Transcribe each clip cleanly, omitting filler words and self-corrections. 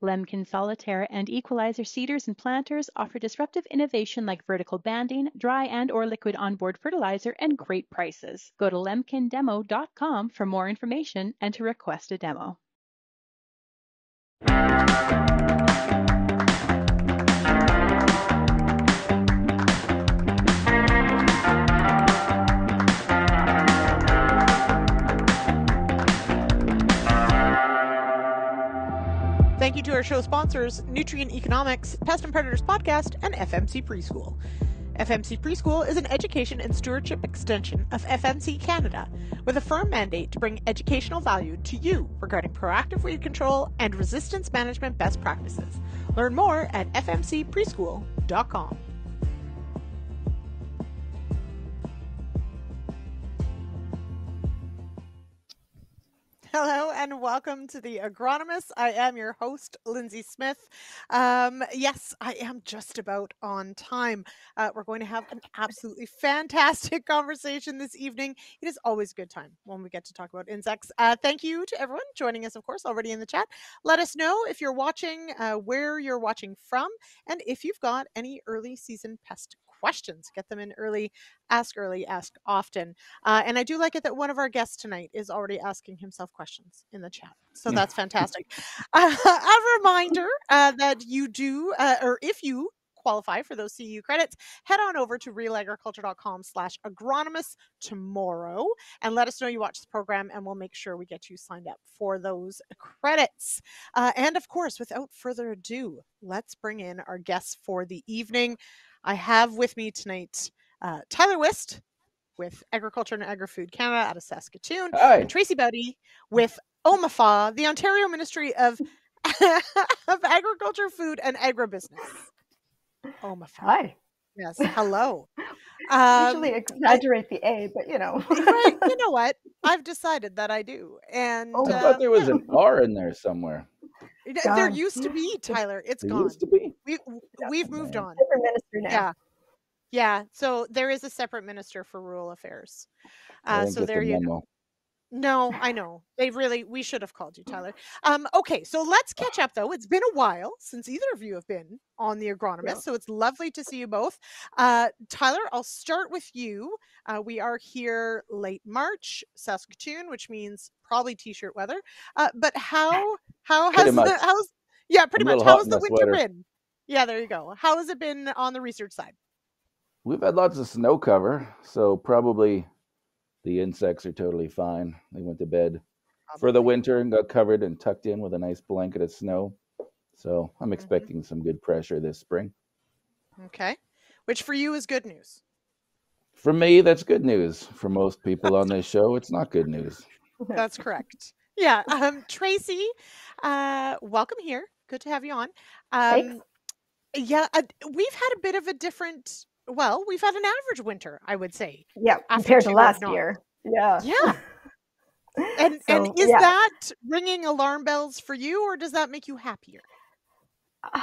Lemkin Solitaire and Equalizer seeders and planters offer disruptive innovation like vertical banding, dry and or liquid onboard fertilizer, and great prices. Go to lemkindemo.com for more information and to request a demo. Thank you to our show sponsors, Nutrien, eKonomics, Pests Predators podcast, and FMC Pre-School. FMC Pre-School is an education and stewardship extension of FMC Canada, with a firm mandate to bring educational value to you regarding proactive weed control and resistance management best practices. Learn more at fmcpreschool.com. Hello and welcome to the Agronomists. I am your host, Lyndsey Smith. Yes, I am just about on time. We're going to have an absolutely fantastic conversation this evening. It is always a good time when we get to talk about insects. Thank you to everyone joining us, of course, already in the chat. Let us know if you're watching, where you're watching from, and if you've got any early season pest questions. Get them in early, ask often. And I do like it that one of our guests tonight is already asking himself questions in the chat. So that's fantastic. A reminder that you do, or if you qualify for those CU credits, head on over to realagriculture.com/agronomists tomorrow and let us know you watch the program, and we'll make sure we get you signed up for those credits. And of course, without further ado, let's bring in our guests for the evening. I have with me tonight Tyler Wist with Agriculture and Agri-Food Canada out of Saskatoon. Hi. And Tracey Baute with OMAFA, the Ontario Ministry of Agriculture, Food and Agribusiness. OMAFA. Hi. Yes, hello. Usually exaggerate the A, but you know. Right, you know what? I've decided that I do. And I thought there was an R in there somewhere. There used to be, Tyler. It's gone. Used to be. We've moved on. Different ministry now. Yeah. So there is a separate minister for rural affairs. So there you go. No, I know. We should have called you, Tyler. Okay, so let's catch up though. It's been a while since either of you have been on the Agronomist, so it's lovely to see you both. Tyler, I'll start with you. We are here late March, Saskatoon, which means probably t-shirt weather. But how has pretty much how's the winter been? Yeah, there you go. How has it been on the research side? We've had lots of snow cover, so probably the insects are totally fine. They went to bed for the winter and got covered and tucked in with a nice blanket of snow. So I'm expecting some good pressure this spring. Okay. Which for you is good news. For me, that's good news. For most people on this show, it's not good news. That's correct. Yeah. Tracey, welcome here. Good to have you on. Thanks. Yeah, we've had a bit of a different... Well, we've had an average winter, I would say. Yeah, compared to last year. Yeah. Yeah. And is that ringing alarm bells for you, or does that make you happier? A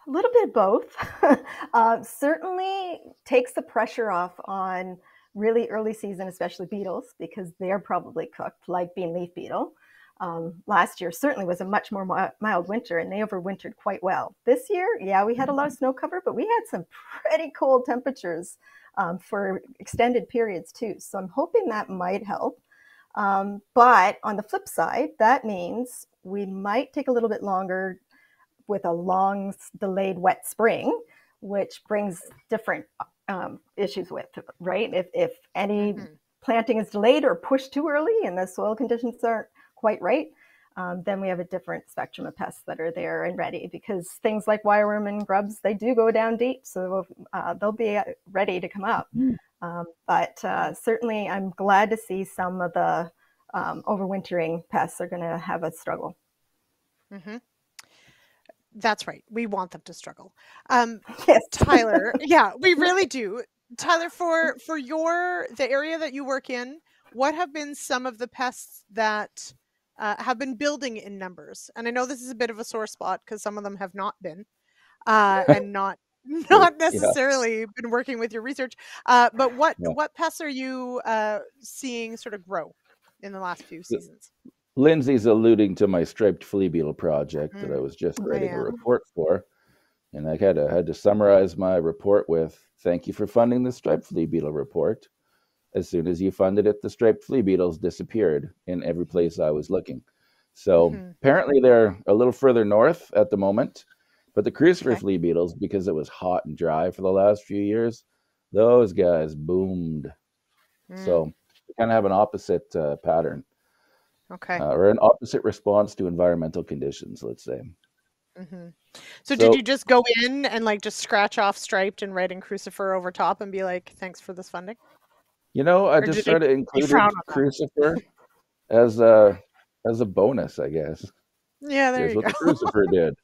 little bit of both. Certainly takes the pressure off on really early season, especially beetles, because they're probably cooked, like bean leaf beetle. Last year certainly was a much more mild winter, and they overwintered quite well. This year, we had a lot of snow cover, but we had some pretty cold temperatures for extended periods too. So I'm hoping that might help. But on the flip side, that means we might take a little bit longer with a long delayed wet spring, which brings different issues with, right? If any planting is delayed or pushed too early and the soil conditions aren't quite right, then we have a different spectrum of pests that are there and ready, because things like wireworm and grubs, they do go down deep, so they'll be ready to come up. But certainly I'm glad to see some of the overwintering pests are going to have a struggle. That's right. We want them to struggle. Yes. Tyler, we really do. Tyler, for the area that you work in, what have been some of the pests that have been building in numbers? And I know this is a bit of a sore spot because some of them have not been, and not necessarily been working with your research. But what pests are you seeing sort of grow in the last few seasons? Lyndsey's alluding to my striped flea beetle project that I was just writing a am. report for. And I had to summarize my report with, thank you for funding the striped flea beetle report. As soon as you funded it, the striped flea beetles disappeared in every place I was looking. So apparently they're a little further north at the moment. But the crucifer flea beetles, because it was hot and dry for the last few years, those guys boomed. So we kind of have an opposite pattern. Okay. Or an opposite response to environmental conditions, let's say. So did you just go in and like just scratch off striped and red and crucifer over top and be like, thanks for this funding? You know, I Or just did sort of they included frown on that? crucifer as a bonus, I guess. Yeah, there Here's you what go. the crucifer did.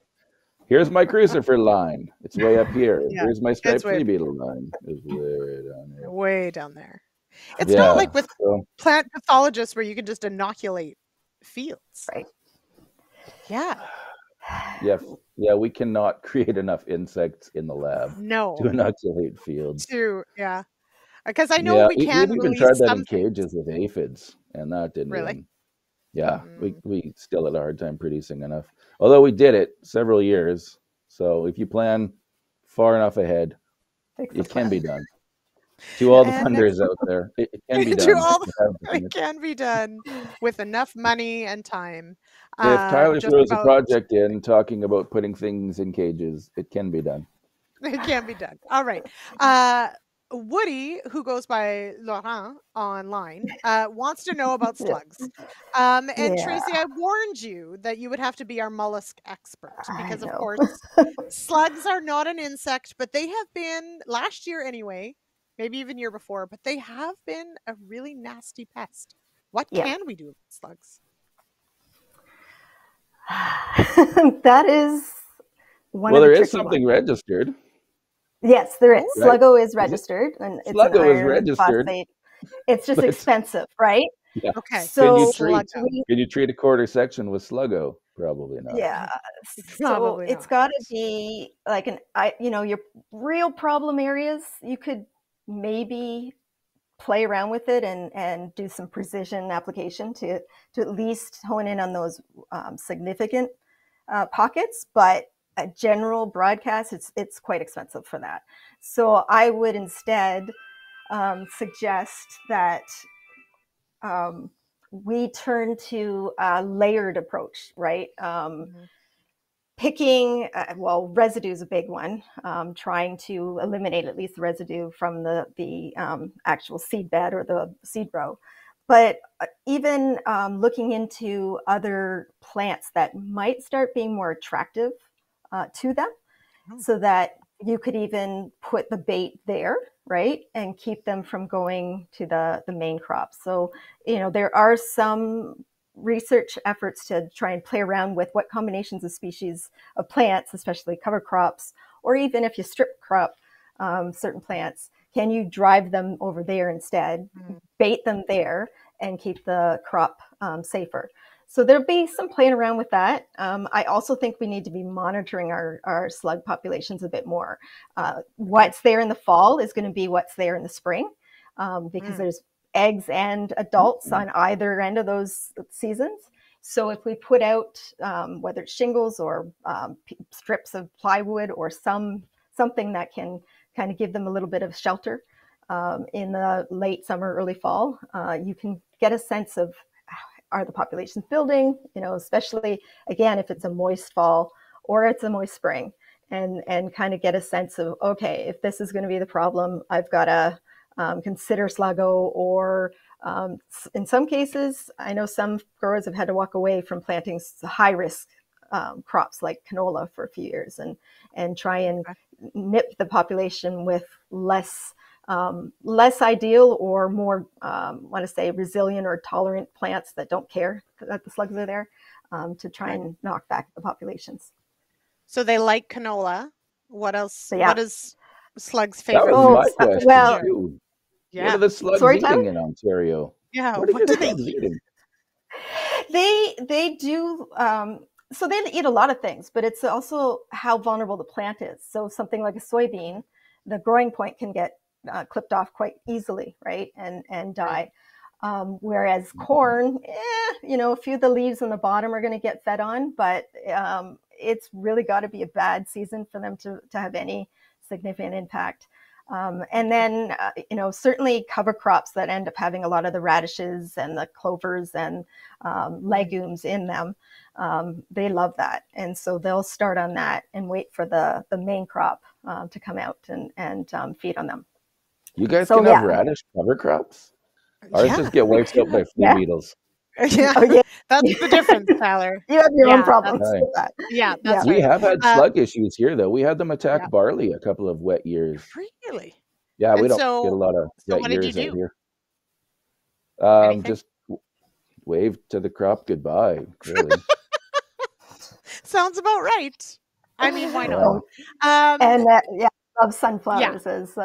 Here's my crucifer line. It's way up here. Yeah, Here's my striped it's way- flea beetle line. It's way down here. Way down there. It's Yeah, not like with so, plant pathologists where you can just inoculate fields. Right. Yeah. yeah, we cannot create enough insects in the lab No. to inoculate fields. Yeah. Because I know we can we've even release tried that some in cages with aphids, and that didn't Really? even. Yeah, we still had a hard time producing enough. Although we did it several years. So if you plan far enough ahead, it can be done. To all the funders out there, it can be done. It can be done with enough money and time. If Tyler just throws a about- project in talking about putting things in cages, it can be done. It can be done. All right. Woody, who goes by Laurent online, wants to know about slugs. And Tracey, I warned you that you would have to be our mollusk expert because, of course, slugs are not an insect, but they have been, last year anyway, maybe even year before, but they have been a really nasty pest. What can we do with slugs? That is one well, of the there is tricky something ones. registered. Yes, there is. Right. Sluggo is registered, and it's Sluggo an is iron registered. phosphate. It's just expensive, right? Yeah. Okay. So can you treat a quarter section with Sluggo? Probably not. Yeah. Probably So it's got to be like your real problem areas. You could maybe play around with it and do some precision application to at least hone in on those significant pockets, but a general broadcast, it's quite expensive for that. So I would instead suggest that we turn to a layered approach, right? Picking, residue is a big one. Trying to eliminate at least the residue from the actual seed bed or the seed row. But even looking into other plants that might start being more attractive to them, so that you could even put the bait there, right, and keep them from going to the main crop. So, there are some research efforts to try and play around with what combinations of species of plants, especially cover crops, or even if you strip crop certain plants, can you drive them over there instead, bait them there, and keep the crop safer. So there'll be some playing around with that. I also think we need to be monitoring our slug populations a bit more. What's there in the fall is going to be what's there in the spring, because there's eggs and adults on either end of those seasons. So if we put out, whether it's shingles or strips of plywood or something that can kind of give them a little bit of shelter in the late summer, early fall, you can get a sense of, are the populations building, especially, again, if it's a moist fall or it's a moist spring, and kind of get a sense of, okay, if this is going to be the problem, I've got to consider Sluggo, or in some cases, I know some growers have had to walk away from planting high-risk crops like canola for a few years and try and nip the population with less ideal or more, want to say, resilient or tolerant plants that don't care that the slugs are there, to try and knock back the populations. So they like canola. What else? So, yeah. What is slugs' favorite? That was my question, well, too. Yeah. What are the slugs eating in Ontario? Yeah. What are the slugs eating? They do. So they eat a lot of things, but it's also how vulnerable the plant is. So something like a soybean, the growing point can get clipped off quite easily, right, and die. Whereas corn, a few of the leaves on the bottom are going to get fed on, but it's really got to be a bad season for them to have any significant impact. And then, certainly cover crops that end up having a lot of the radishes and the clovers and legumes in them, they love that. And so they'll start on that and wait for the main crop to come out and feed on them. You guys can have radish cover crops? Ours just get wiped out by flea beetles. Yeah. Oh, yeah. That's the difference, Tyler. You have your own problems with that. Yeah, that's We right. have had slug issues here, though. We had them attack barley a couple of wet years. Really? Yeah, we And don't so- get a lot of so wet what did years you out do? here. Anything? Just wave to the crop goodbye, really. Sounds about right. I mean, why not? And love sunflowers, as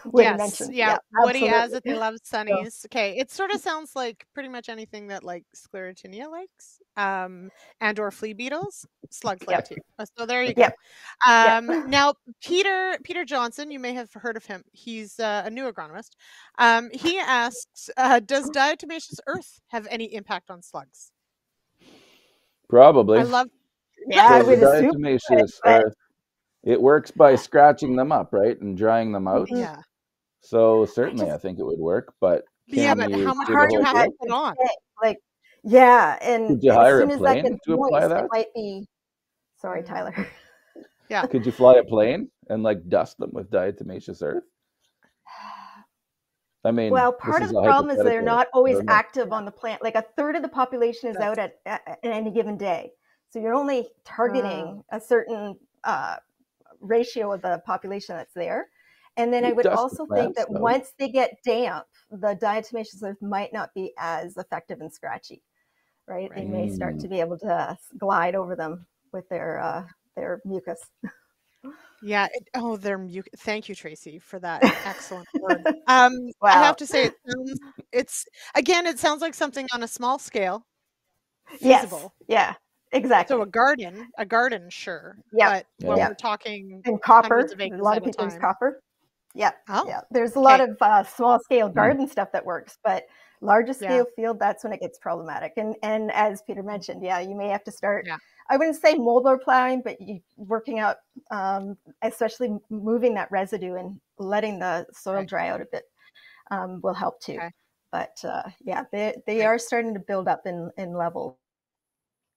Woody mentioned. Yeah, Woody absolutely. adds that they love sunnies. Okay, it sort of sounds like pretty much anything that like Sclerotinia likes, and or flea beetles, slugs like too. So there you go. Now Peter Johnson, you may have heard of him. He's a new agronomist. He asks, does diatomaceous earth have any impact on slugs? Probably. I love. Yeah, So the diatomaceous earth, it works by scratching them up, right, and drying them out. Yeah. So certainly, I think it would work. But but how much hard do you have to put on? And could you hire as soon a as that plane gets to apply moist, that? it might be. Sorry, Tyler. Yeah. Could you fly a plane and like dust them with diatomaceous earth? I mean, well, part of the problem is they're not always active on the plant. Like a third of the population is out at any given day. So you're only targeting a certain ratio of the population that's there. And then I would also think that once they get damp, the diatomaceous earth might not be as effective and scratchy, right? They may start to be able to glide over them with their mucus. Yeah. Their mucus. Thank you, Tracey, for that excellent word. I have to say, it sounds like something on a small scale. Feasible. Yes. Yeah. Exactly. So a garden, sure. Yeah. But when we're talking and copper, of acres a lot of at a people use time. copper. Yeah. Oh. Yeah. There's a lot of small scale garden stuff that works, but larger scale field, that's when it gets problematic. And as Peter mentioned, you may have to start. I wouldn't say moldboard plowing, but working out, especially moving that residue and letting the soil dry out a bit will help too. Okay. But they are starting to build up in level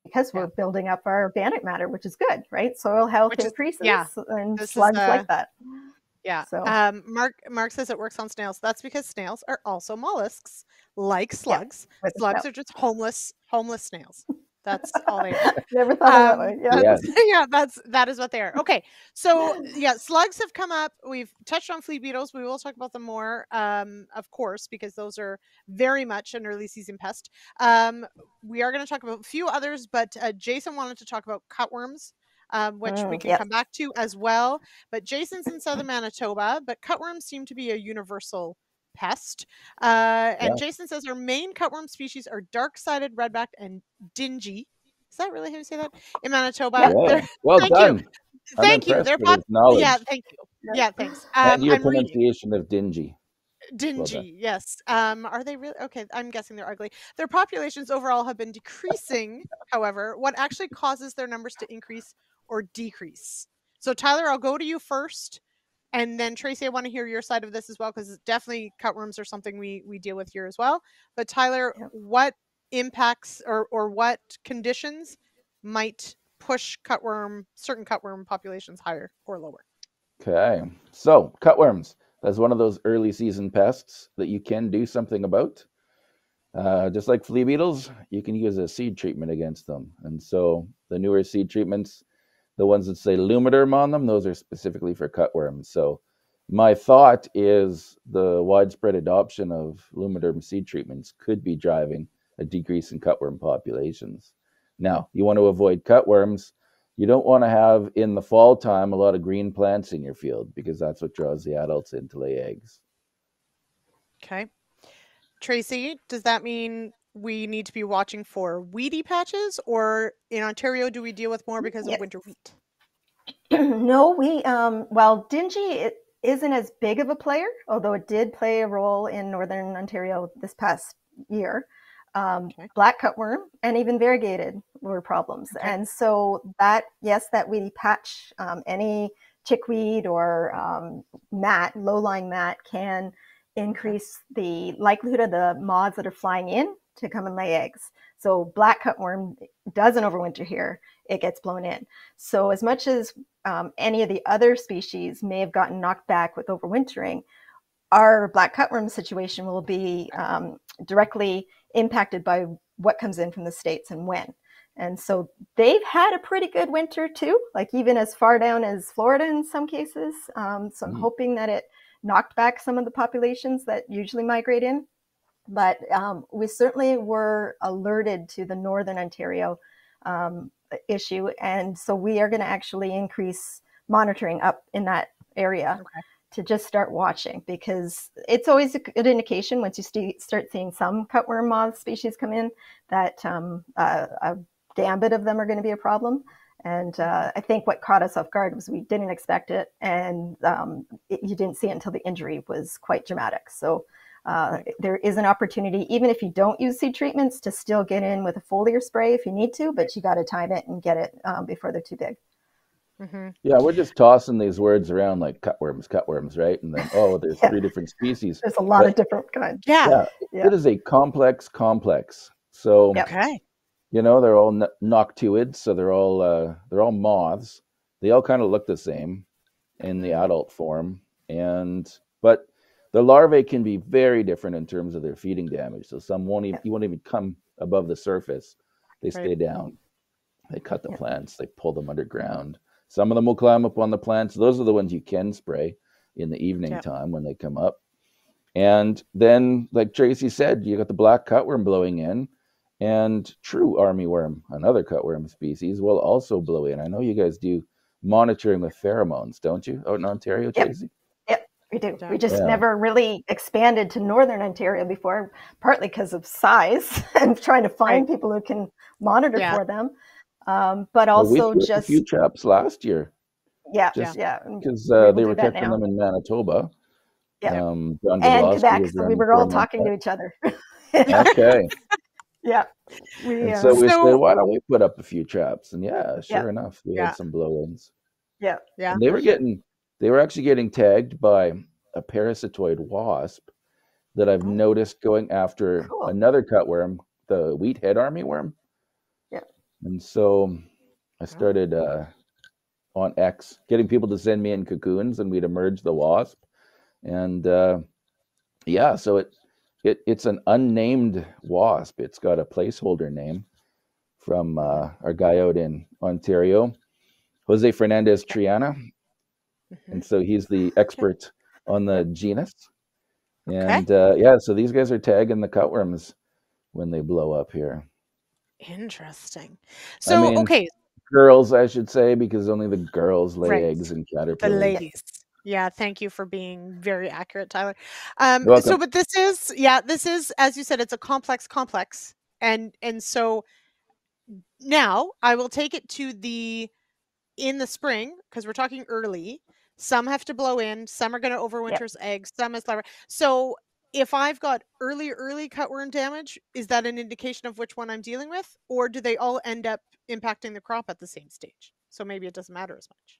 because we're building up our organic matter, which is good, right? Soil health increases and slugs like that. Yeah. So. Mark says it works on snails. That's because snails are also mollusks, like slugs. Slugs are just homeless snails. That's all they are. Never thought of that way. That is what they are. Okay, so slugs have come up. We've touched on flea beetles. We will talk about them more, of course, because those are very much an early season pest. We are going to talk about a few others, but Jason wanted to talk about cutworms. Which we can come back to as well. But Jason's in southern Manitoba, but cutworms seem to be a universal pest. And Jason says our main cutworm species are dark-sided redback and dingy. Is that really how you say that? In Manitoba. Yeah. Well done. Thank you. They're knowledge. Yeah, thank you. Yeah, thanks. And your pronunciation of dingy. Dingy, yes. Are they really? Okay, I'm guessing they're ugly. Their populations overall have been decreasing, however. What actually causes their numbers to increase or decrease? So Tyler, I'll go to you first. And then Tracey, I want to hear your side of this as well, because definitely cutworms are something we deal with here as well. But Tyler, what impacts or what conditions might push certain cutworm populations higher or lower? Okay, so cutworms. That's one of those early season pests that you can do something about. Just like flea beetles, you can use a seed treatment against them. And so the newer seed treatments, the ones that say Lumiderm on them, those are specifically for cutworms. So my thought is the widespread adoption of Lumiderm seed treatments could be driving a decrease in cutworm populations. Now, you want to avoid cutworms. You don't want to have, in the fall time, a lot of green plants in your field, because that's what draws the adults in to lay eggs. Okay. Tracey, does that mean we need to be watching for weedy patches, or in Ontario, do we deal with more because of winter wheat? No, dingy isn't as big of a player, although it did play a role in Northern Ontario this past year. Black cutworm and even variegated were problems. And so that, yes, that weedy patch, any chickweed or mat, low-lying mat can increase the likelihood of the moths that are flying in to come and lay eggs. So black cutworm doesn't overwinter here, it gets blown in. So as much as any of the other species may have gotten knocked back with overwintering, our black cutworm situation will be directly impacted by what comes in from the States and when. And so they've had a pretty good winter too, like even as far down as Florida in some cases. So I'm hoping that it knocked back some of the populations that usually migrate in. But we certainly were alerted to the Northern Ontario issue. And so we are going to actually increase monitoring up in that area to just start watching, because it's always a good indication once you start seeing some cutworm moth species come in that a gambit of them are going to be a problem. And I think what caught us off guard was we didn't expect it, and you didn't see it until the injury was quite dramatic. So there is an opportunity, even if you don't use seed treatments, to still get in with a foliar spray if you need to, but you got to time it and get it before they're too big. Yeah, we're just tossing these words around like cutworms, right? And then, there's 3 different species. There's a lot of different kinds. It is a complex. So, you know, they're all noctuids, so they're all moths. They all kind of look the same in the adult form, but the larvae can be very different in terms of their feeding damage. So some you won't even come above the surface. They stay down. They cut the plants. They pull them underground. Some of them will climb up on the plants. Those are the ones you can spray in the evening time when they come up. And then, like Tracey said, you got the black cutworm blowing in, and true armyworm, another cutworm species, will also blow in. I know you guys do monitoring with pheromones, don't you, out in Ontario, Tracey? Yep, we do. We just never really expanded to Northern Ontario before, partly because of size and trying to find people who can monitor for them. But also we a few traps last year. Because they were catching them in Manitoba. And Quebec, so we were all talking to each other. Okay. So we said, why don't we put up a few traps? And sure enough, we had some blow-ins. And they were actually getting tagged by a parasitoid wasp that I've noticed going after another cutworm, the wheat head armyworm. And so I started on X getting people to send me in cocoons, and we'd emerge the wasp. And so it's an unnamed wasp. It's got a placeholder name from our guy out in Ontario, Jose Fernandez Triana. And so he's the expert on the genus. And so these guys are tagging the cutworms when they blow up here. Interesting. So, girls, I should say, because only the girls lay eggs in caterpillars. The ladies. Yeah, thank you for being very accurate, Tyler. But this is, as you said, it's a complex. And so now I will take it to in the spring, because we're talking early. Some have to blow in, some are going to overwinter's eggs, some is larvae. So if I've got early cutworm damage, is that an indication of which one I'm dealing with? Or do they all end up impacting the crop at the same stage? So maybe it doesn't matter as much.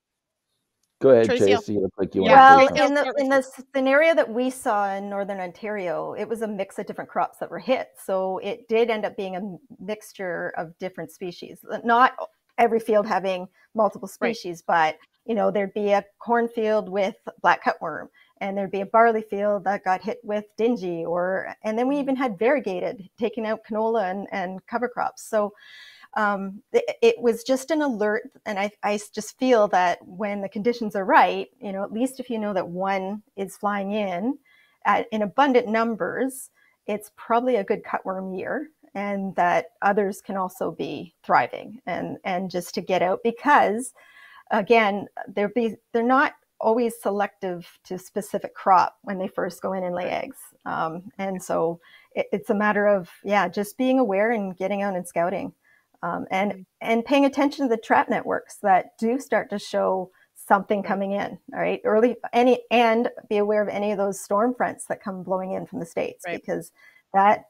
Go ahead, Tracey. You look like you want to say something. In the scenario that we saw in Northern Ontario, it was a mix of different crops that were hit. So it did end up being a mixture of different species. Not every field having multiple species, but there'd be a cornfield with black cutworm, and there'd be a barley field that got hit with dingy, and then we even had variegated, taking out canola and cover crops. So it was just an alert. And I just feel that when the conditions are right, at least if you know that one is flying in abundant numbers, it's probably a good cutworm year, and that others can also be thriving and just to get out, because again, they're not always selective to specific crop when they first go in and lay eggs. And so it's a matter of, just being aware and getting out and scouting. And paying attention to the trap networks that do start to show something coming in, all right, early, and be aware of any of those storm fronts that come blowing in from the States, because that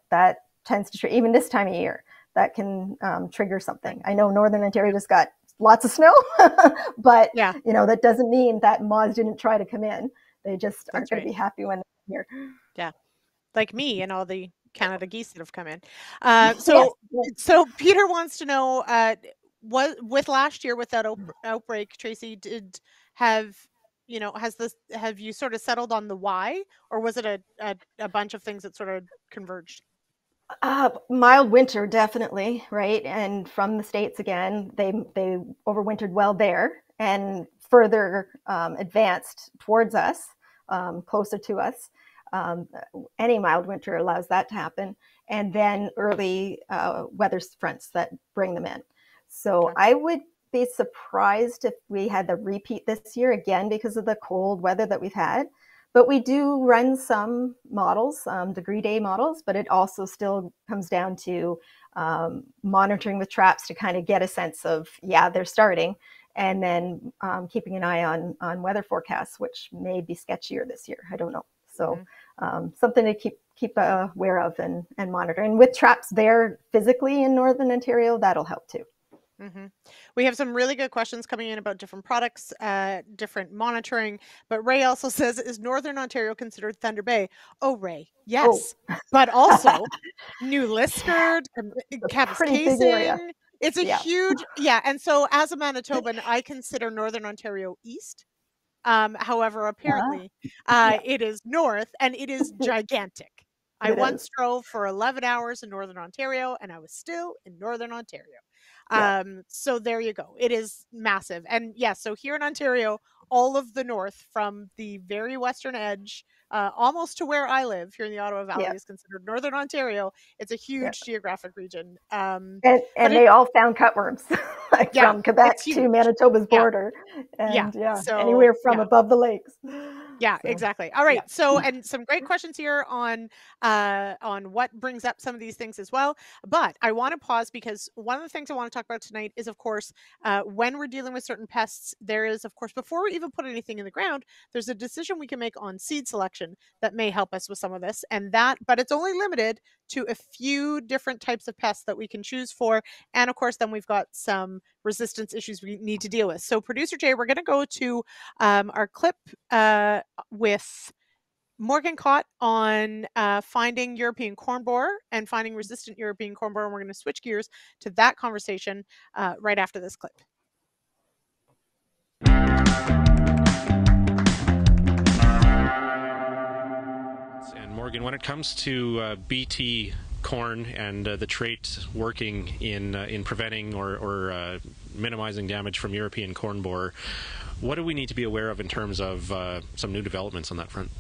tends to even this time of year, that can trigger something. I know Northern Ontario just got lots of snow, but that doesn't mean that moths didn't try to come in. They just aren't going to be happy when they're here. Yeah, like me and all the Canada geese that have come in. So Peter wants to know, with last year with that outbreak, Tracey, have you sort of settled on the why, or was it a bunch of things that sort of converged? Mild winter, definitely, right? And from the States again, they overwintered well there and further advanced towards us, closer to us. Any mild winter allows that to happen. And then early weather fronts that bring them in. So I would be surprised if we had the repeat this year again because of the cold weather that we've had. But we do run some models, degree day models, but it also still comes down to monitoring with traps to kind of get a sense of, they're starting, and then keeping an eye on weather forecasts, which may be sketchier this year. I don't know. So something to keep aware of and monitor. And with traps there physically in Northern Ontario, that'll help too. Mm-hmm. We have some really good questions coming in about different products, different monitoring. But Ray also says, is Northern Ontario considered Thunder Bay? Oh, Ray, yes. Oh. But also New Liskeard, Kapuskasing. It's a huge, And so as a Manitoban, I consider Northern Ontario east. However, apparently it is north, and it is gigantic. I once drove for 11 hours in Northern Ontario, and I was still in Northern Ontario. So there you go. It is massive. And so here in Ontario, all of the north from the very western edge, almost to where I live here in the Ottawa Valley is considered Northern Ontario. It's a huge geographic region. And they all found cutworms from Quebec to Manitoba's border. And so, anywhere from above the lakes. Exactly. All right. So, and some great questions here on what brings up some of these things as well. But I want to pause because one of the things I want to talk about tonight is, of course, when we're dealing with certain pests, there is, of course, before we even put anything in the ground, there's a decision we can make on seed selection that may help us with some of this. But it's only limited to a few different types of pests that we can choose for. And of course, then we've got some resistance issues we need to deal with. So Producer Jay, we're going to go to our clip with Morgan Cott on finding European corn borer and finding resistant European corn borer. And we're going to switch gears to that conversation right after this clip. And Morgan, when it comes to BT corn and the trait working in preventing or minimizing damage from European corn borer, what do we need to be aware of in terms of some new developments on that front?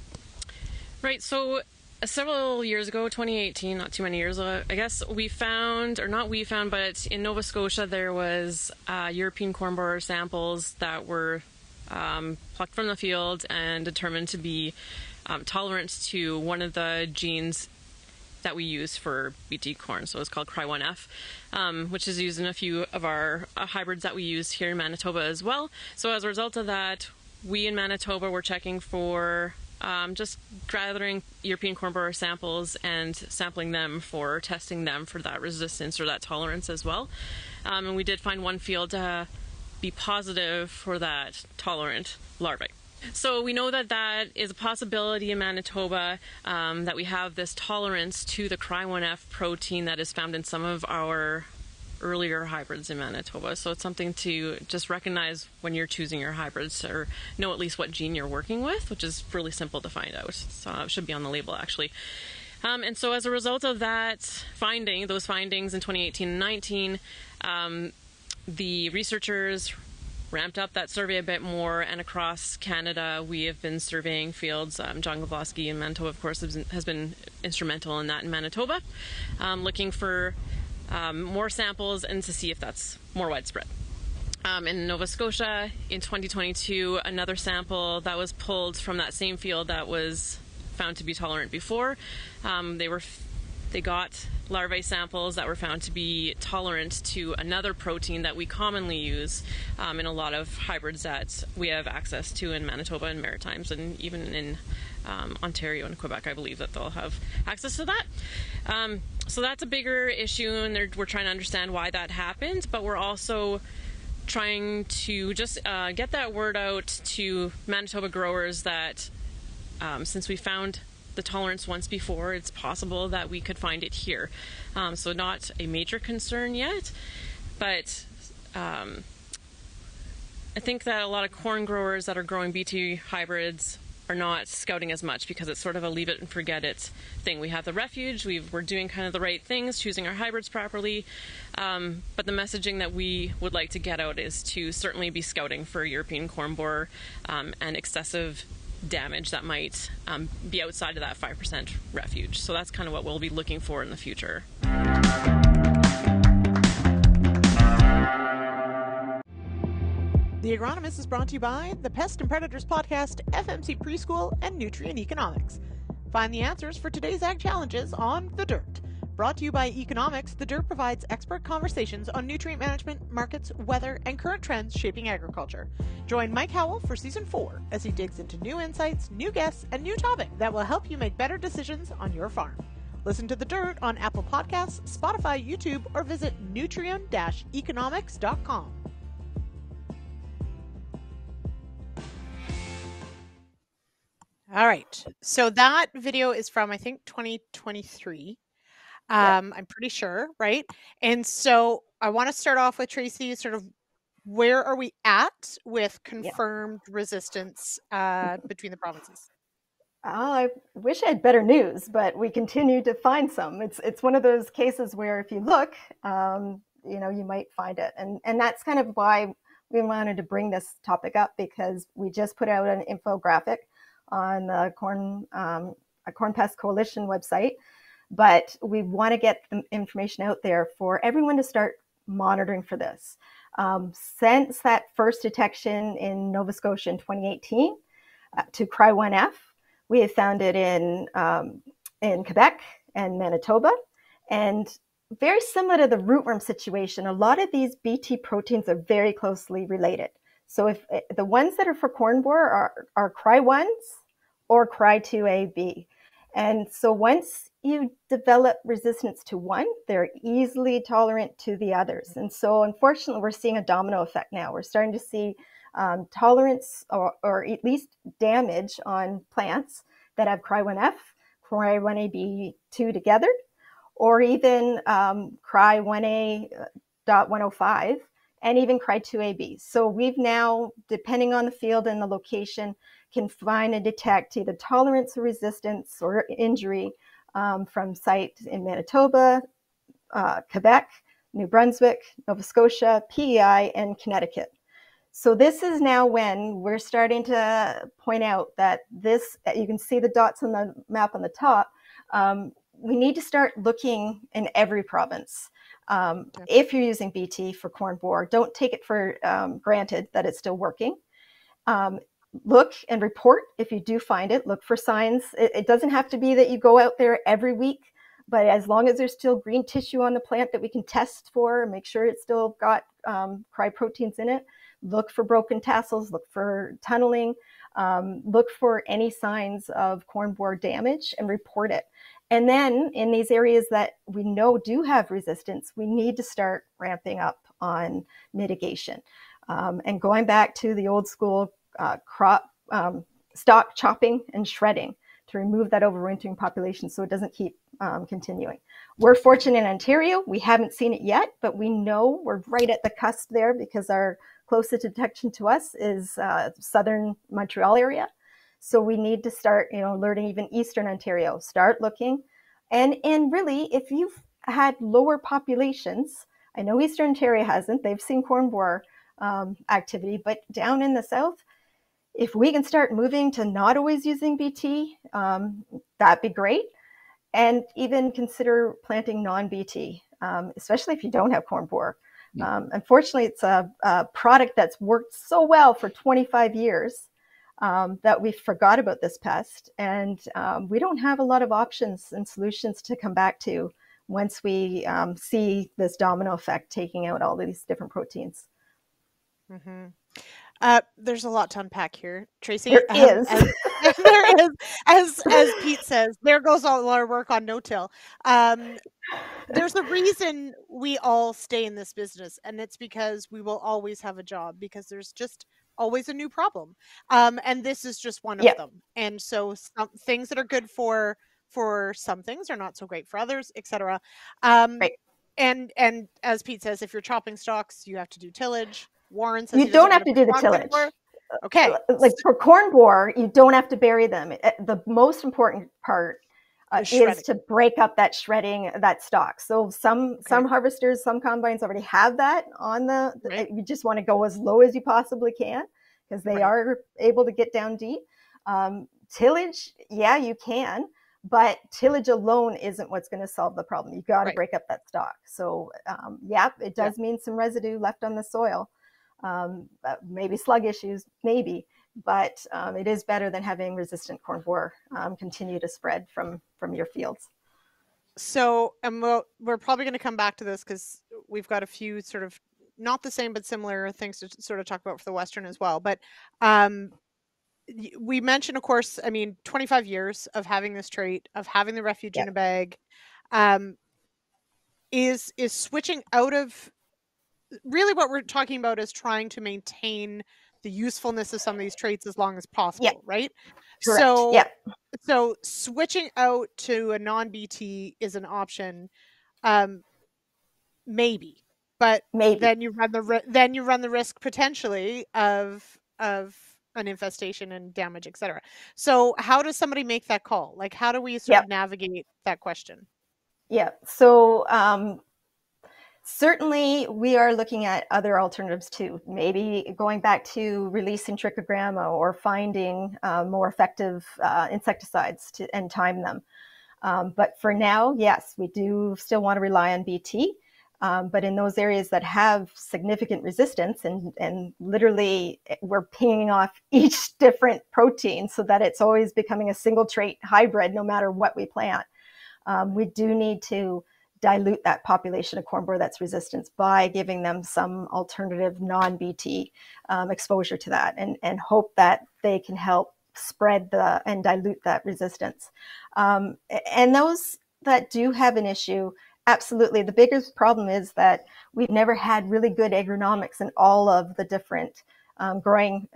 Right, so several years ago, 2018, not too many years ago, I guess, but in Nova Scotia there was European corn borer samples that were plucked from the field and determined to be tolerant to one of the genes that we use for BT corn. So it's called Cry1F, which is used in a few of our hybrids that we use here in Manitoba as well. So as a result of that, we in Manitoba were checking for just gathering European corn borer samples and sampling them for testing them for that resistance or that tolerance as well. And we did find one field to be positive for that tolerant larvae. So we know that that is a possibility in Manitoba, that we have this tolerance to the Cry1F protein that is found in some of our earlier hybrids in Manitoba. So it's something to just recognize when you're choosing your hybrids, or know at least what gene you're working with, which is really simple to find out. So it should be on the label actually. And so as a result of those findings in 2018 and 19, the researchers ramped up that survey a bit more, and across Canada we have been surveying fields. John Glavosky in Manitoba, of course, has been instrumental in that in Manitoba, looking for more samples and to see if that's more widespread. In Nova Scotia in 2022, another sample that was pulled from that same field that was found to be tolerant before, they were they got larvae samples that were found to be tolerant to another protein that we commonly use in a lot of hybrids that we have access to in Manitoba and Maritimes, and even in Ontario and Quebec, I believe that they'll have access to that. So that's a bigger issue, and we're trying to understand why that happened, but we're also trying to just get that word out to Manitoba growers that since we found the tolerance once before, it's possible that we could find it here. So not a major concern yet, but I think that a lot of corn growers that are growing BT hybrids are not scouting as much because it's sort of a leave it and forget it thing. We have the refuge, we're doing kind of the right things, choosing our hybrids properly, but the messaging that we would like to get out is to certainly be scouting for European corn borer and excessive damage that might be outside of that 5% refuge. So that's kind of what we'll be looking for in the future. The Agronomist is brought to you by the Pests and Predators podcast, FMC Pre-School, and Nutrien eKonomics. Find the answers for today's ag challenges on The Dirt. Brought to you by eKonomics, The Dirt provides expert conversations on nutrient management, markets, weather, and current trends shaping agriculture. Join Mike Howell for Season 4 as he digs into new insights, new guests, and new topics that will help you make better decisions on your farm. Listen to The Dirt on Apple Podcasts, Spotify, YouTube, or visit nutrien-economics.com. All right. So that video is from, I think, 2023. I'm pretty sure, right? And so I want to start off with Tracey, sort of where are we at with confirmed resistance between the provinces? I wish I had better news, but we continue to find some. It's one of those cases where if you look, you might find it. And that's kind of why we wanted to bring this topic up, because we just put out an infographic on the Corn Pest Coalition website, but we want to get the information out there for everyone to start monitoring for this. Since that first detection in Nova Scotia in 2018 to Cry1F, we have found it in Quebec and Manitoba, and very similar to the rootworm situation, a lot of these BT proteins are very closely related. So if the ones that are for corn borer are Cry1s or Cry2AB. And so once you develop resistance to one, they're easily tolerant to the others. And so unfortunately, we're seeing a domino effect now. We're starting to see tolerance or at least damage on plants that have Cry1F, Cry1AB2 together, or even Cry1A.105, and even Cry2AB. So we've now, depending on the field and the location, can find and detect either tolerance or resistance or injury from sites in Manitoba, Quebec, New Brunswick, Nova Scotia, PEI, and Connecticut. So this is now when we're starting to point out that this, you can see the dots on the map on the top, we need to start looking in every province. If you're using BT for corn borer, don't take it for granted that it's still working. Look and report if you do find it. Look for signs. It doesn't have to be that you go out there every week, but as long as there's still green tissue on the plant that we can test for, make sure it's still got Cry proteins in it. Look for broken tassels, look for tunneling, look for any signs of corn borer damage and report it. And then in these areas that we know do have resistance, we need to start ramping up on mitigation. And going back to the old school crop stock chopping and shredding to remove that overwintering population so it doesn't keep continuing. We're fortunate in Ontario. We haven't seen it yet, but we know we're right at the cusp there because our closest detection to us is southern Montreal area. So we need to start, alerting even Eastern Ontario, start looking. And really, if you've had lower populations, I know Eastern Ontario hasn't, they've seen corn borer activity, but down in the south, if we can start moving to not always using BT, that'd be great. And even consider planting non-BT, especially if you don't have corn borer. Unfortunately, it's a product that's worked so well for 25 years. that we forgot about this pest, and we don't have a lot of options and solutions to come back to once we see this domino effect taking out all of these different proteins. Mm-hmm. There's a lot to unpack here, Tracey. There is. There is, as Pete says, there goes all our work on no-till. There's a reason we all stay in this business, and it's because we will always have a job, because there's just always a new problem. And this is just one of them. And so some things that are good for some things are not so great for others, etc. Right. And as Pete says, if you're chopping stalks, you have to do tillage. Warren says you don't have to do the tillage. Anymore. Okay. Like for corn borer, you don't have to bury them. The most important part is to break up that shredding, that stalk. So some harvesters, some combines already have that on the you just want to go as low as you possibly can, because they are able to get down deep. Tillage, yeah, you can, but tillage alone isn't what's going to solve the problem. You got to break up that stalk. So yeah, it does mean some residue left on the soil. Maybe slug issues, maybe, but it is better than having resistant corn borer continue to spread from your fields. So, and we're probably going to come back to this because we've got a few sort of not the same but similar things to sort of talk about for the Western as well. But we mentioned, of course, I mean, 25 years of having this trait, of having the refuge in a bag, is switching out of. Really what we're talking about is trying to maintain the usefulness of some of these traits as long as possible, right? Correct. So switching out to a non-BT is an option, maybe, but then you run the risk potentially of an infestation and damage, etc. So how does somebody make that call? Like, how do we sort of navigate that question? Yeah. So certainly, we are looking at other alternatives too. Maybe going back to releasing trichogramma or finding more effective insecticides and time them. But for now, yes, we do still want to rely on BT. But in those areas that have significant resistance, and literally we're pinging off each different protein so that it's always becoming a single trait hybrid no matter what we plant, we do need to dilute that population of corn borer that's resistant by giving them some alternative non-BT exposure to that, and hope that they can help spread and dilute that resistance. And those that do have an issue, absolutely. The biggest problem is that we've never had really good agronomics in all of the different growing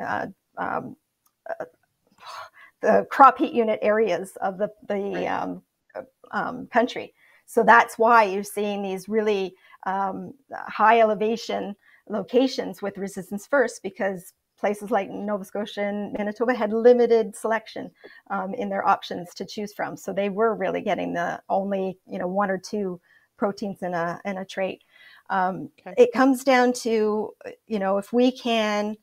the crop heat unit areas of the country. So that's why you're seeing these really high elevation locations with resistance first, because places like Nova Scotia and Manitoba had limited selection in their options to choose from. So they were really getting the only, one or two proteins in a trait. It comes down to, if we can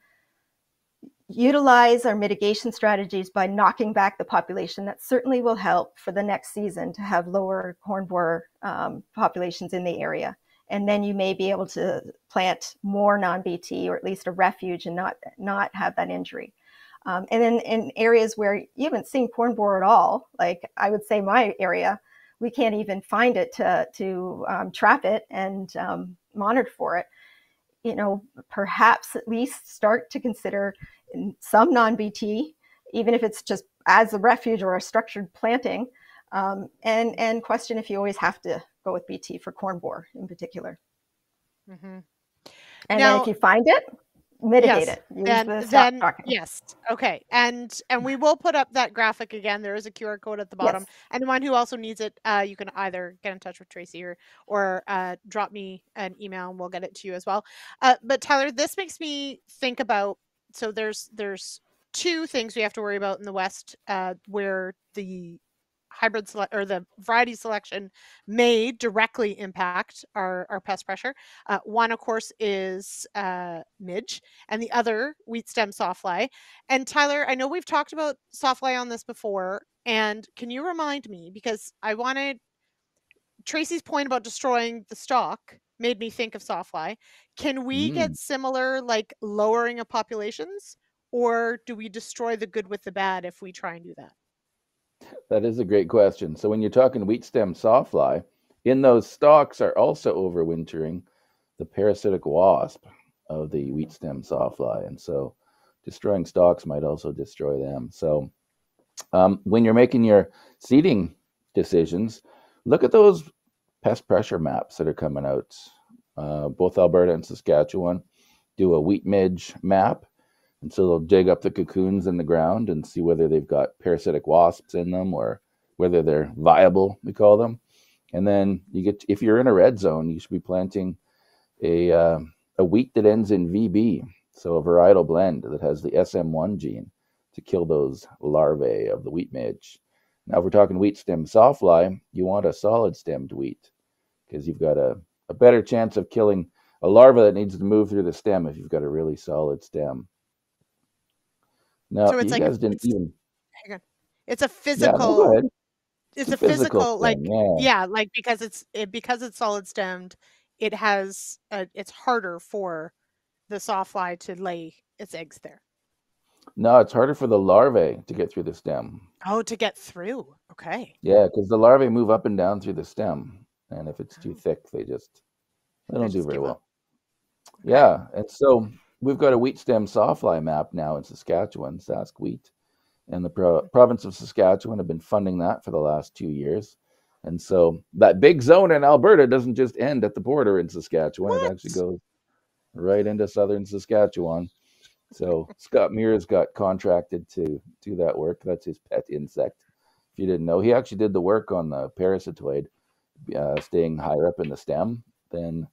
utilize our mitigation strategies by knocking back the population, that certainly will help for the next season to have lower corn borer populations in the area. And then you may be able to plant more non-BT, or at least a refuge, and not have that injury. And then in areas where you haven't seen corn borer at all, like I would say my area, we can't even find it to trap it and monitor for it. Perhaps at least start to consider some non-BT, even if it's just as a refuge or a structured planting, and question if you always have to go with BT for corn borer in particular. Mm-hmm. And then if you find it, mitigate it. Then yes. Okay. And we will put up that graphic again. There is a QR code at the bottom. Yes. Anyone who also needs it, you can either get in touch with Tracey or drop me an email and we'll get it to you as well. But Tyler, this makes me think about, so there's two things we have to worry about in the West where the hybrid or the variety selection may directly impact our pest pressure. One, of course, is midge, and the other, wheat stem sawfly. And Tyler, I know we've talked about sawfly on this before, and can you remind me, because I wanted Tracey's point about destroying the stalk made me think of sawfly. Can we get similar, like, lowering of populations, or do we destroy the good with the bad if we try and do that? That is a great question. So when you're talking wheat stem sawfly, in those stalks are also overwintering the parasitic wasp of the wheat stem sawfly, and so destroying stalks might also destroy them. So when you're making your seeding decisions, look at those pest pressure maps that are coming out. Both Alberta and Saskatchewan do a wheat midge map. And so they'll dig up the cocoons in the ground and see whether they've got parasitic wasps in them or whether they're viable, we call them. And then if you're in a red zone, you should be planting a wheat that ends in VB, so a varietal blend that has the SM1 gene to kill those larvae of the wheat midge. Now, if we're talking wheat stem sawfly, you want a solid stemmed wheat because you've got a better chance of killing a larva that needs to move through the stem if you've got a really solid stem. Now, So it's you like guys didn't even. hang on. It's a Yeah, no, go physical. ahead. It's a a physical, stem, like, yeah. like because it's solid stemmed, it's harder for the sawfly to lay its eggs there. No, it's harder for the larvae to get through the stem. Oh, to get through. Okay. Yeah, because the larvae move up and down through the stem, and if it's too Oh, thick, they don't do just very give well. up. Okay. Yeah, and so we've got a wheat stem sawfly map now in Saskatchewan, Sask Wheat, and the province of Saskatchewan have been funding that for the last 2 years. And so that big zone in Alberta doesn't just end at the border in Saskatchewan; it What? actually goes right into southern Saskatchewan. So Scott Mears got contracted to do that work. That's his pet insect. If you didn't know, he actually did the work on the parasitoid, staying higher up in the stem than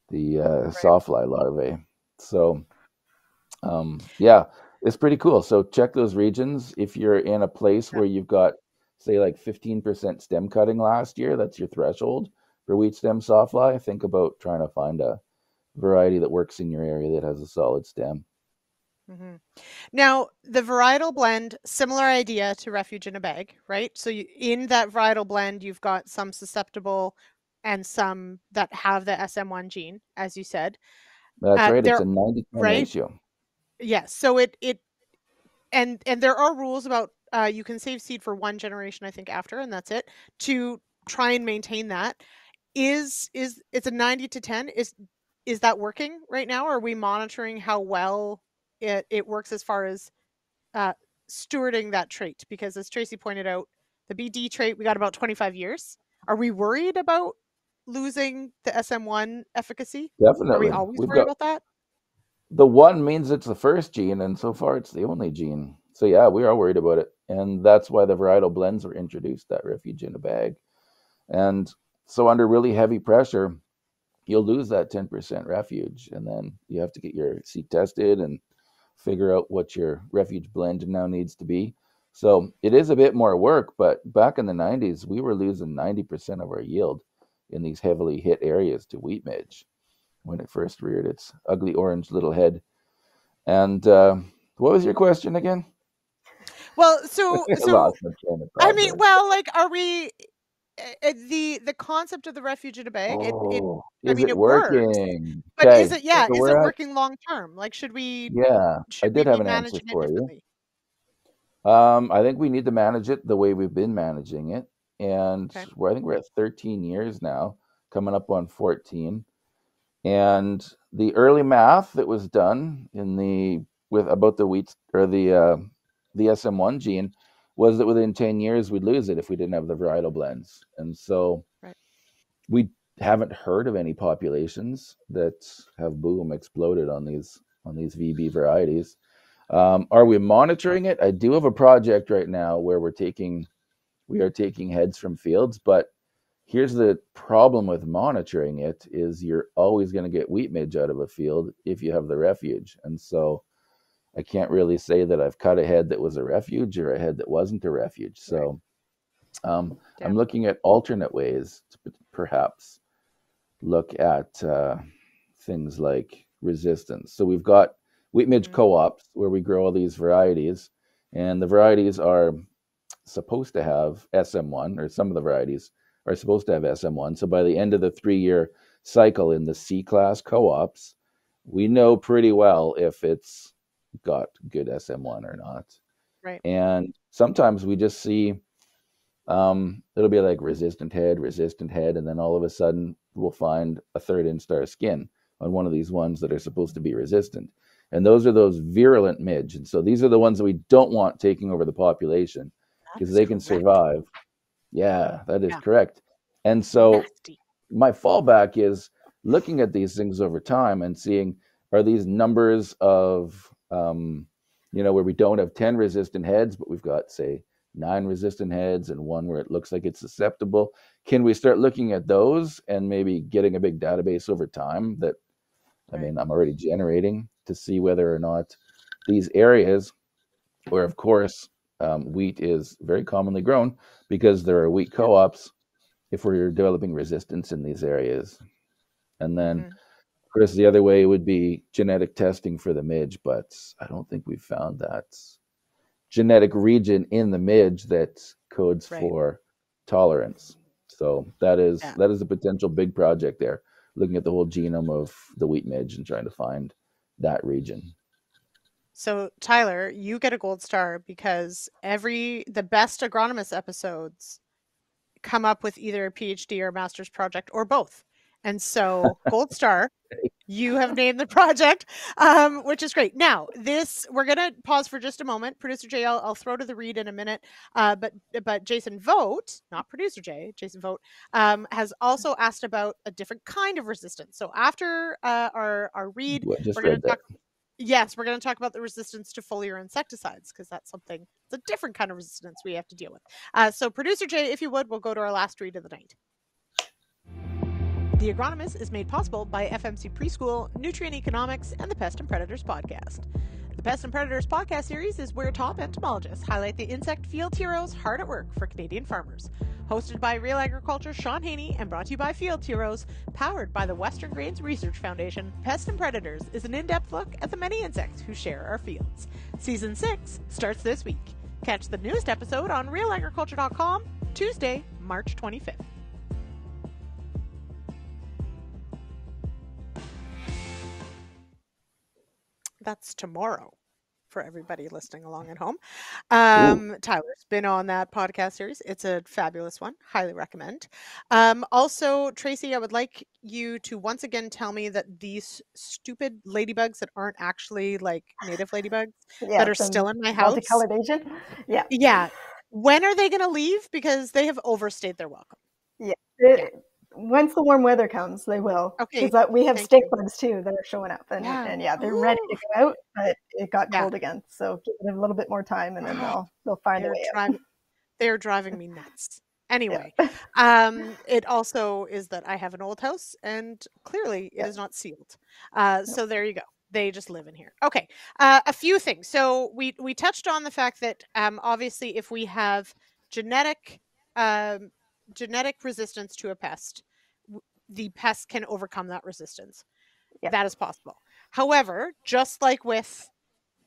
the Right. sawfly larvae. So yeah, it's pretty cool. So check those regions. If you're in a place Yeah. where you've got, say, like 15% stem cutting last year, that's your threshold for wheat stem sawfly. Think about trying to find a variety that works in your area that has a solid stem. Mm-hmm. Now, the varietal blend, similar idea to refuge in a bag, right? So in that varietal blend, you've got some susceptible and some that have the SM1 gene, as you said. That's right. It's They're a 90-10 right. ratio. Yes. So it and there are rules about you can save seed for one generation, I think, after, and that's it, to try and maintain that. Is it's a 90-10? Is that working right now? Are we monitoring how well it works as far as uh, stewarding that trait? Because as Tracey pointed out, the BD trait, we got about 25 years. Are we worried about losing the SM1 efficacy? Are we Definitely. always We've worried got about that? the one means it's the first gene, and so far it's the only gene. So yeah, we are worried about it. And that's why the varietal blends were introduced, that refuge in a bag. And so under really heavy pressure, you'll lose that 10% refuge. And then you have to get your seed tested and figure out what your refuge blend now needs to be. So it is a bit more work, but back in the 90s, we were losing 90% of our yield in these heavily hit areas to wheat midge when it first reared its ugly orange little head. And what was your question again? Well, I lost my train of I thought mean, there. well, like, are we the concept of the refuge in a bag? Oh, I is mean, it it works, working? but Okay, so is it we're at, working long term? Like, yeah, I should we did have be an answer managing it for you. differently? I think we need to manage it the way we've been managing it. And Okay. I think we're at 13 years now, coming up on 14. And the early math that was done with about the wheat or the SM1 gene was that within 10 years we'd lose it if we didn't have the varietal blends. And so Right. we haven't heard of any populations that have exploded on these VB varieties. Are we monitoring it? I do have a project right now where we are taking heads from fields, but here's the problem with monitoring it is you're always going to get wheat midge out of a field if you have the refuge. And so I can't really say that I've cut a head that was a refuge or a head that wasn't a refuge. Right. So Yeah. I'm looking at alternate ways to perhaps look at things like resistance. So we've got wheat midge Mm-hmm. co-ops where we grow all these varieties, and the varieties are supposed to have SM1, or some of the varieties are supposed to have SM1. So by the end of the 3-year cycle in the C class co-ops, we know pretty well if it's got good SM1 or not. Right. And sometimes we just see it'll be like resistant head, and then all of a sudden we'll find a third instar skin on one of these ones that are supposed to be resistant. And those are those virulent midge. And so these are the ones that we don't want taking over the population because they can survive. Yeah, that is correct. And so my fallback is looking at these things over time and seeing, are these numbers of, where we don't have 10 resistant heads, but we've got, say, 9 resistant heads and one where it looks like it's susceptible. Can we start looking at those and maybe getting a big database over time that, I'm already generating to see whether or not these areas where, of course, wheat is very commonly grown because there are wheat co-ops, if we're developing resistance in these areas. And then, of course, the other way would be genetic testing for the midge, but I don't think we've found that genetic region in the midge that codes for tolerance. So that is a potential big project there, looking at the whole genome of the wheat midge and trying to find that region. So Tyler, you get a gold star because the best agronomist episodes come up with either a PhD or a master's project or both. And so gold star, you have named the project, which is great. Now, we're going to pause for just a moment. Producer Jay, I'll throw to the read in a minute. But Jason Vote, not Producer Jay, Jason Vote, has also asked about a different kind of resistance. So after our read, we're going to talk. Yes, we're going to talk about the resistance to foliar insecticides because it's a different kind of resistance we have to deal with. So Producer Jay, if you would, we'll go to our last read of the night. The Agronomist is made possible by FMC Pre-School, Nutrien eKonomics, and the Pests and Predators podcast. The Pests and Predators podcast series is where top entomologists highlight the insect field heroes hard at work for Canadian farmers. Hosted by Real Agriculture's Sean Haney and brought to you by Field Heroes, powered by the Western Grains Research Foundation, Pests and Predators is an in-depth look at the many insects who share our fields. Season 6 starts this week. Catch the newest episode on realagriculture.com, Tuesday, March 25th. That's tomorrow for everybody listening along at home. Tyler's been on that podcast series. It's a fabulous one. Highly recommend. Also, Tracey, I would like you to once again tell me that these stupid ladybugs that aren't actually like native ladybugs that are still in my house. Multicolored Asian? Yeah. Yeah. When are they going to leave? Because they have overstayed their welcome. Yeah. Once the warm weather comes, they will. Okay. Because we have stink bugs too that are showing up, and they're ready to go out, but it got cold again. So give them a little bit more time, and then they'll find their way out. They're driving me nuts. Anyway, it also is that I have an old house, and clearly it is not sealed. So there you go. They just live in here. Okay, a few things. So we touched on the fact that obviously if we have genetic resistance to a pest, the pest can overcome that resistance. That is possible. However, just like with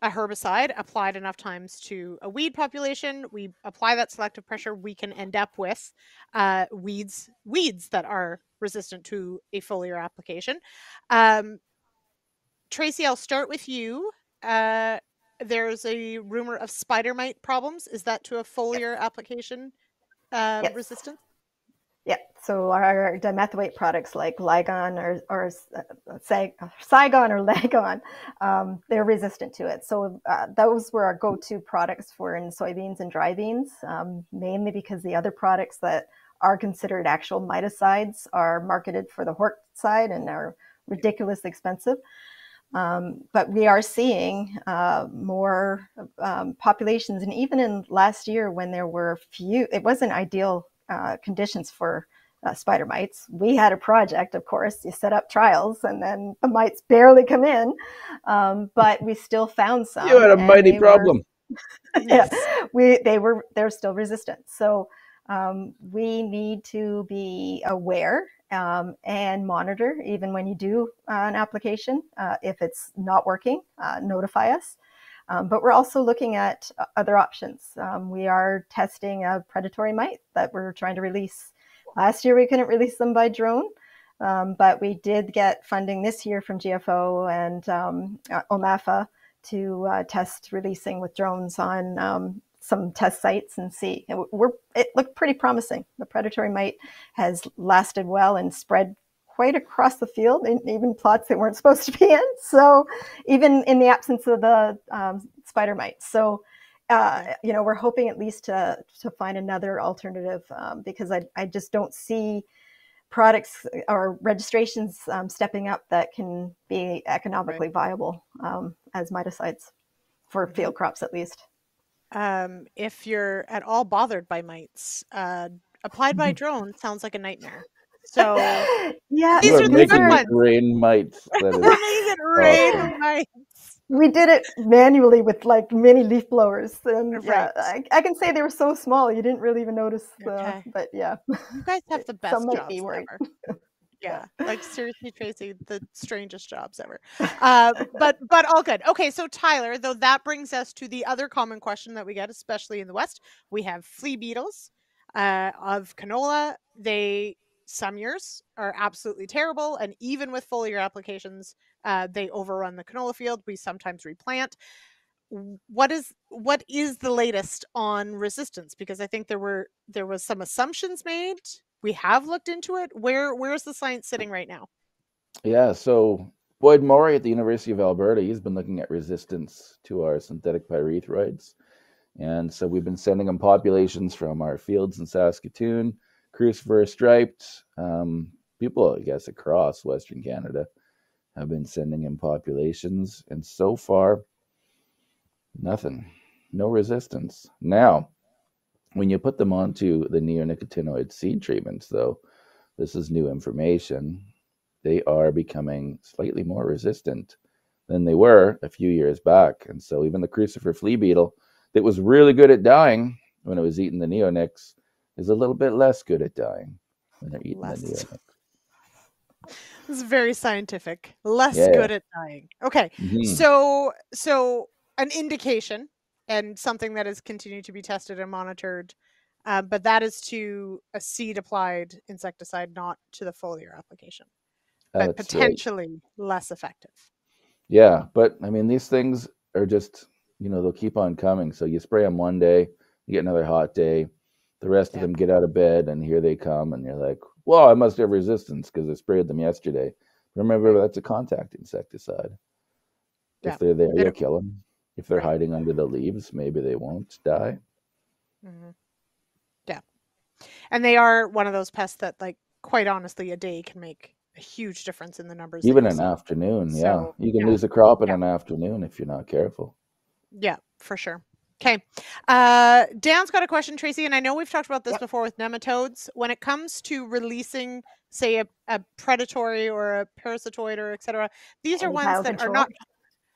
a herbicide applied enough times to a weed population, we apply that selective pressure, we can end up with weeds that are resistant to a foliar application. Tracey, I'll start with you. There's a rumor of spider mite problems. Is that to a foliar application resistance? Yeah, so our dimethoate products like Ligon or Saigon or Lagon, they're resistant to it. So those were our go-to products for in soybeans and dry beans, mainly because the other products that are considered actual miticides are marketed for the hort side and are ridiculously expensive. But we are seeing more populations, and even in last year when there were few, it wasn't ideal conditions for spider mites. We had a project, of course, you set up trials and then the mites barely come in, but we still found some. You had a mighty problem. They're still resistant. So we need to be aware and monitor even when you do an application. If it's not working, notify us. But we're also looking at other options. We are testing a predatory mite that we're trying to release. Last year, we couldn't release them by drone, but we did get funding this year from GFO and OMAFA test releasing with drones on some test sites and see. It looked pretty promising. The predatory mite has lasted well and spread quite across the field, in even plots that weren't supposed to be in. So even in the absence of the spider mites. So, we're hoping at least to find another alternative because I just don't see products or registrations stepping up that can be economically viable as miticides for field crops at least. If you're at all bothered by mites, applied by drone sounds like a nightmare. So yeah, these are the good ones. Rain mites. We're making it rain awesome. mites. We did it manually with like mini leaf blowers, and Right. I can say they were so small you didn't really even notice. Okay. But yeah, You guys have the best some might jobs be worried. ever. Yeah, like seriously, Tracey, the strangest jobs ever. But all good. Okay, so Tyler, though, that brings us to the other common question that we get, especially in the West. We have flea beetles of canola. They some years are absolutely terrible, and even with foliar applications, they overrun the canola field. We sometimes replant. What is the latest on resistance? Because I think there was some assumptions made. We have looked into it. Where's the science sitting right now? Yeah, so Boyd Morey at the University of Alberta, he's been looking at resistance to our synthetic pyrethroids. And so we've been sending him populations from our fields in Saskatoon, crucifer striped. People, I guess, across Western Canada have been sending him populations. And so far, nothing. No resistance. Now, when you put them onto the neonicotinoid seed treatments, though, this is new information, they are becoming slightly more resistant than they were a few years back. And so even the crucifer flea beetle that was really good at dying when it was eating the neonics is a little bit less good at dying when they're eating the neonics. This is very scientific. Less good at dying. Okay, so an indication and something that is continued to be tested and monitored, but that is to a seed-applied insecticide, not to the foliar application. But potentially less effective. Yeah, but I mean, these things are just, they'll keep on coming. So you spray them one day, you get another hot day, the rest of them get out of bed, and here they come, and you're like, well, I must have resistance because I sprayed them yesterday. Remember, that's a contact insecticide. If they're there, you'll kill them. If they're hiding under the leaves, maybe they won't die. Mm-hmm. Yeah. And they are one of those pests that, like, quite honestly, a day can make a huge difference in the numbers. Even an afternoon, you can lose a crop in an afternoon if you're not careful. Yeah, for sure. Okay. Dan's got a question, Tracey, and I know we've talked about this before with nematodes. When it comes to releasing, say, a predatory or a parasitoid or et cetera, these are ones that are not...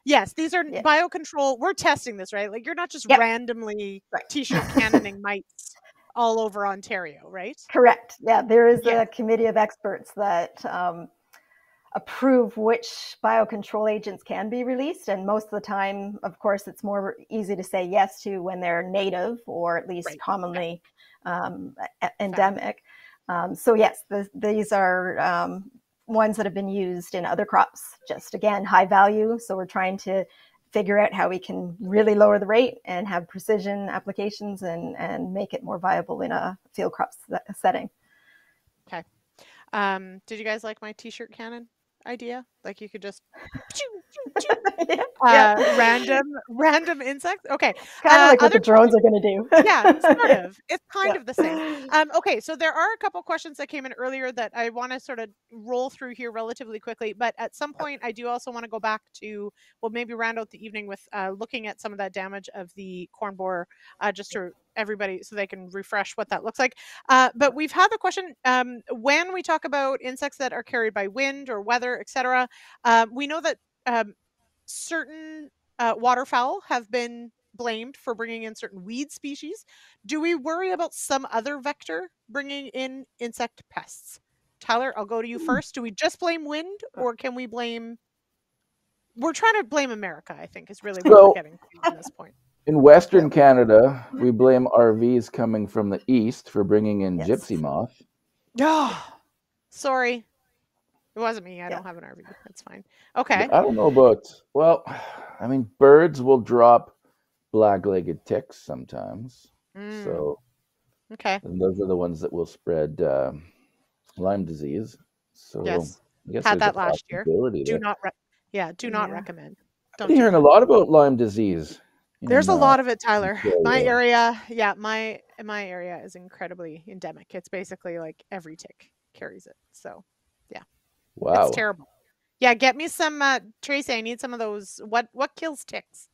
Yes, these are biocontrol. We're testing this, right? Like, you're not just randomly t-shirt cannoning mites all over Ontario, right? Correct. Yeah, there is a committee of experts that approve which biocontrol agents can be released. And most of the time, of course, it's more easy to say yes to when they're native or at least commonly endemic. So yes, these are ones that have been used in other crops, just again, high value. So we're trying to figure out how we can really lower the rate and have precision applications and make it more viable in a field crop setting. Okay. Did you guys like my t-shirt cannon idea? Like, you could just random insects. Okay. Kind of like what the drones are going to do. Yeah, sort of. It's kind of the same. Okay, so there are a couple questions that came in earlier that I want to sort of roll through here relatively quickly. But at some point, I do also want to go back to, well, maybe round out the evening with looking at some of that damage of the corn borer, just to everybody so they can refresh what that looks like. But we've had the question, when we talk about insects that are carried by wind or weather, etc., we know that certain waterfowl have been blamed for bringing in certain weed species. Do we worry about some other vector bringing in insect pests? Tyler, I'll go to you first. Do we just blame wind, or can we blame... We're trying to blame America, I think, is really what we're getting to at this point. In Western Canada, we blame RVs coming from the east for bringing in gypsy moth. Sorry. It wasn't me. I don't have an RV. That's fine. Okay. I don't know about... Well, I mean, birds will drop black-legged ticks sometimes. So, Okay. and those are the ones that will spread Lyme disease. So Yes. I guess Had there's a that last year. possibility Do there. not do not Yeah. recommend. I've Don't been do hearing a that. lot about Lyme disease. There's a lot of it, in Tyler. My Ontario. area, yeah, my area is incredibly endemic. It's basically like every tick carries it. So, yeah. It's Wow. terrible. Yeah, get me some Tracey, I need some of those. What kills ticks?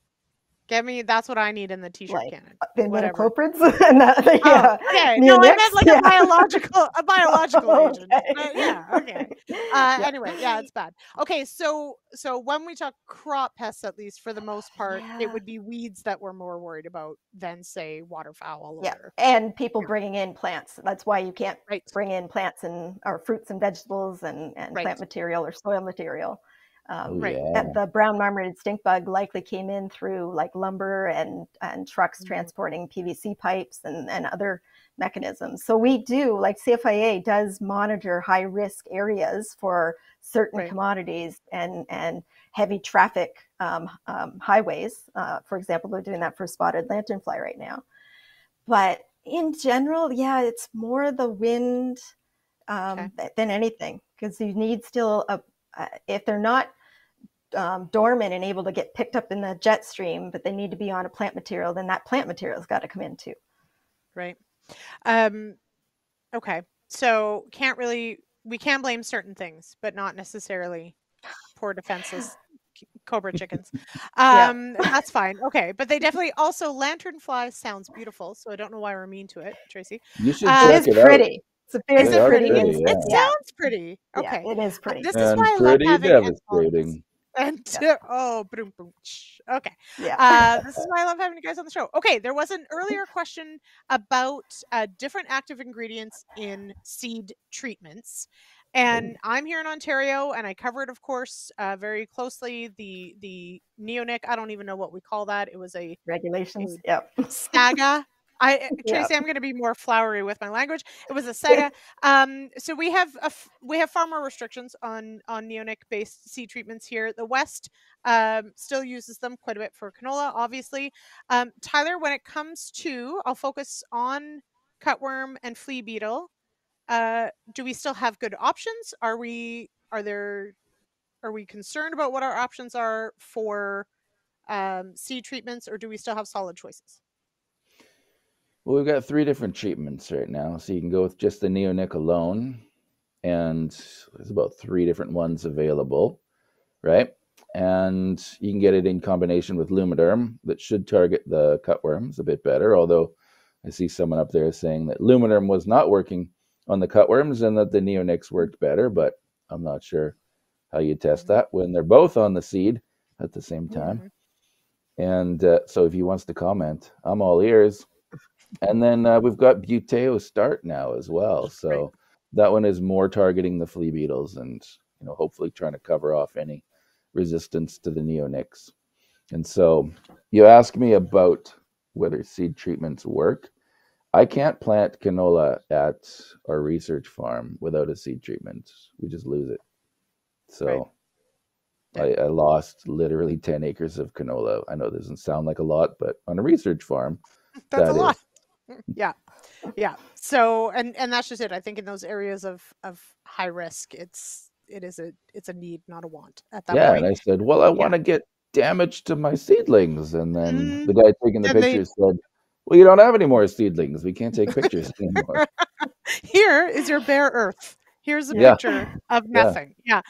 Get me, that's what I need in the t-shirt Like cannon. the Whatever. imidacloprids and the Oh, okay. No, I meant neonics. like Yeah. a biological agent. Okay. But yeah, okay. Yeah. Anyway, yeah, it's bad. Okay, so when we talk crop pests, at least for the most part, it Yeah. would be weeds that we're more worried about than, say, waterfowl Yeah, or and people bringing in plants. That's why you can't right, bring in plants or fruits and vegetables and right, plant material or soil material. Oh, right. yeah. And the brown marmorated stink bug likely came in through like lumber and trucks transporting PVC pipes and other mechanisms. So we do, like CFIA does monitor high risk areas for certain Right. commodities and heavy traffic highways. For example, they're doing that for spotted lanternfly right now. But in general, yeah, it's more the wind than anything, because you need still if they're not dormant and able to get picked up in the jet stream, but they need to be on a plant material, then that plant material's got to come in too. Right. Okay. So we can blame certain things, but not necessarily poor defenseless cobra chickens. That's fine. Okay. But they definitely also lanternfly sounds beautiful. So I don't know why we're mean to it, Tracey. You should It check is it out. pretty. It's a Is very it are pretty? pretty, yeah. It sounds pretty. Okay. Yeah, it is pretty. This is And why I like pretty having devastating. boom, boom. Okay. Yeah. This is why I love having you guys on the show. Okay, there was an earlier question about different active ingredients in seed treatments. And I'm here in Ontario, and I covered, of course, very closely the neonic. I don't even know what we call that. It was a Regulations. Yep. saga. Tracey, Yeah. I'm going to be more flowery with my language. It was a saga. So we have far more restrictions on neonic based seed treatments here. The West still uses them quite a bit for canola, obviously. Tyler, when it comes to, I'll focus on cutworm and flea beetle. Do we still have good options? Are we concerned about what our options are for seed treatments, or do we still have solid choices? Well, we've got 3 different treatments right now. So you can go with just the neonic alone, and there's about 3 different ones available, right? And you can get it in combination with Lumiderm that should target the cutworms a bit better, although I see someone up there saying that Lumiderm was not working on the cutworms and that the neonics worked better, but I'm not sure how you test that when they're both on the seed at the same time. And so if he wants to comment, I'm all ears. And then we've got Buteo Start now as well. So that one is more targeting the flea beetles and, hopefully trying to cover off any resistance to the neonics. And so you ask me about whether seed treatments work. I can't plant canola at our research farm without a seed treatment. We just lose it. So I lost literally 10 acres of canola. I know it doesn't sound like a lot, but on a research farm, that's a lot. Yeah. So, and that's just it. I think in those areas of high risk, it's a need, not a want at that point. And I said, well, I want to get damage to my seedlings. And then the guy taking the pictures said, well, you don't have any more seedlings. We can't take pictures anymore. Here is your bare earth. Here's a picture of nothing. Yeah.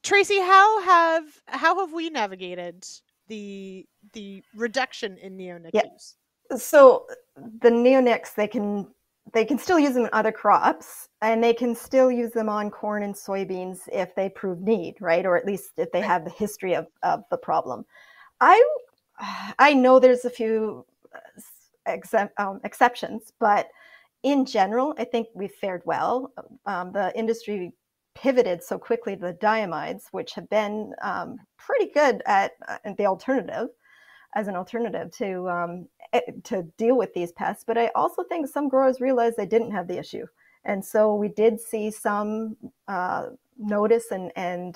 Tracey, how have we navigated the reduction in neonic use? So the neonics, they can still use them in other crops, and they can still use them on corn and soybeans if they prove need, right? Or at least if they have the history of the problem. I know there's a few exceptions, but in general, I think we've fared well. The industry pivoted so quickly to the diamides, which have been pretty good at the alternative, as an alternative to deal with these pests. But I also think some growers realized they didn't have the issue. And so we did see some notice and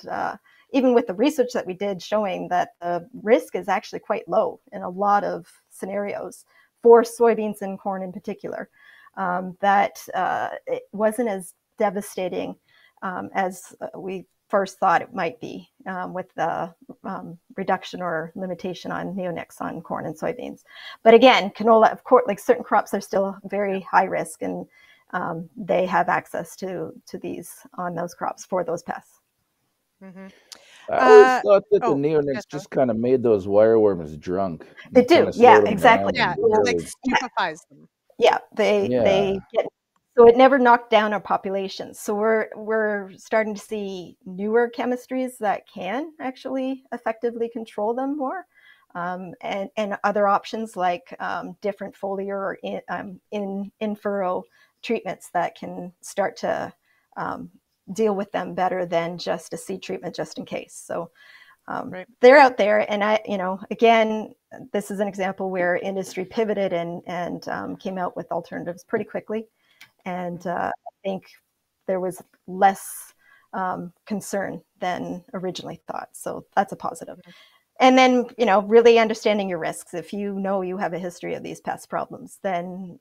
even with the research that we did showing that the risk is actually quite low in a lot of scenarios for soybeans and corn in particular, that it wasn't as devastating as we first thought it might be with the reduction or limitation on neonics on corn and soybeans. But again, canola, of course, like certain crops are still very high risk, and they have access to these on those crops for those pests. Mm-hmm. I always thought that the neonics just kind of made those wireworms drunk. They do, yeah, exactly. Yeah, it like stupefies them. Yeah, they get. So it never knocked down our populations. So we're starting to see newer chemistries that can actually effectively control them more, and other options like different foliar or in furrow treatments that can start to deal with them better than just a seed treatment just in case. So they're out there, and again, this is an example where industry pivoted and came out with alternatives pretty quickly. And I think there was less concern than originally thought. So that's a positive. And then, really understanding your risks. If you know you have a history of these pest problems, then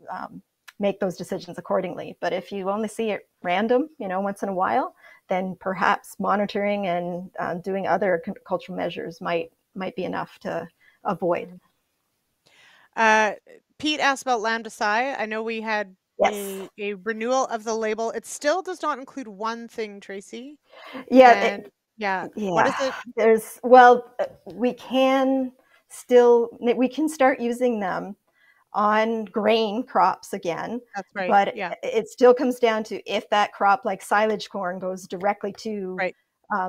make those decisions accordingly. But if you only see it random, once in a while, then perhaps monitoring and doing other cultural measures might be enough to avoid. Pete asked about Lambda-Cy. I know we had a renewal of the label. It still does not include one thing, Tracey. Yeah. What is it? We can start using them on grain crops again. That's right. But it still comes down to if that crop, like silage corn, goes directly to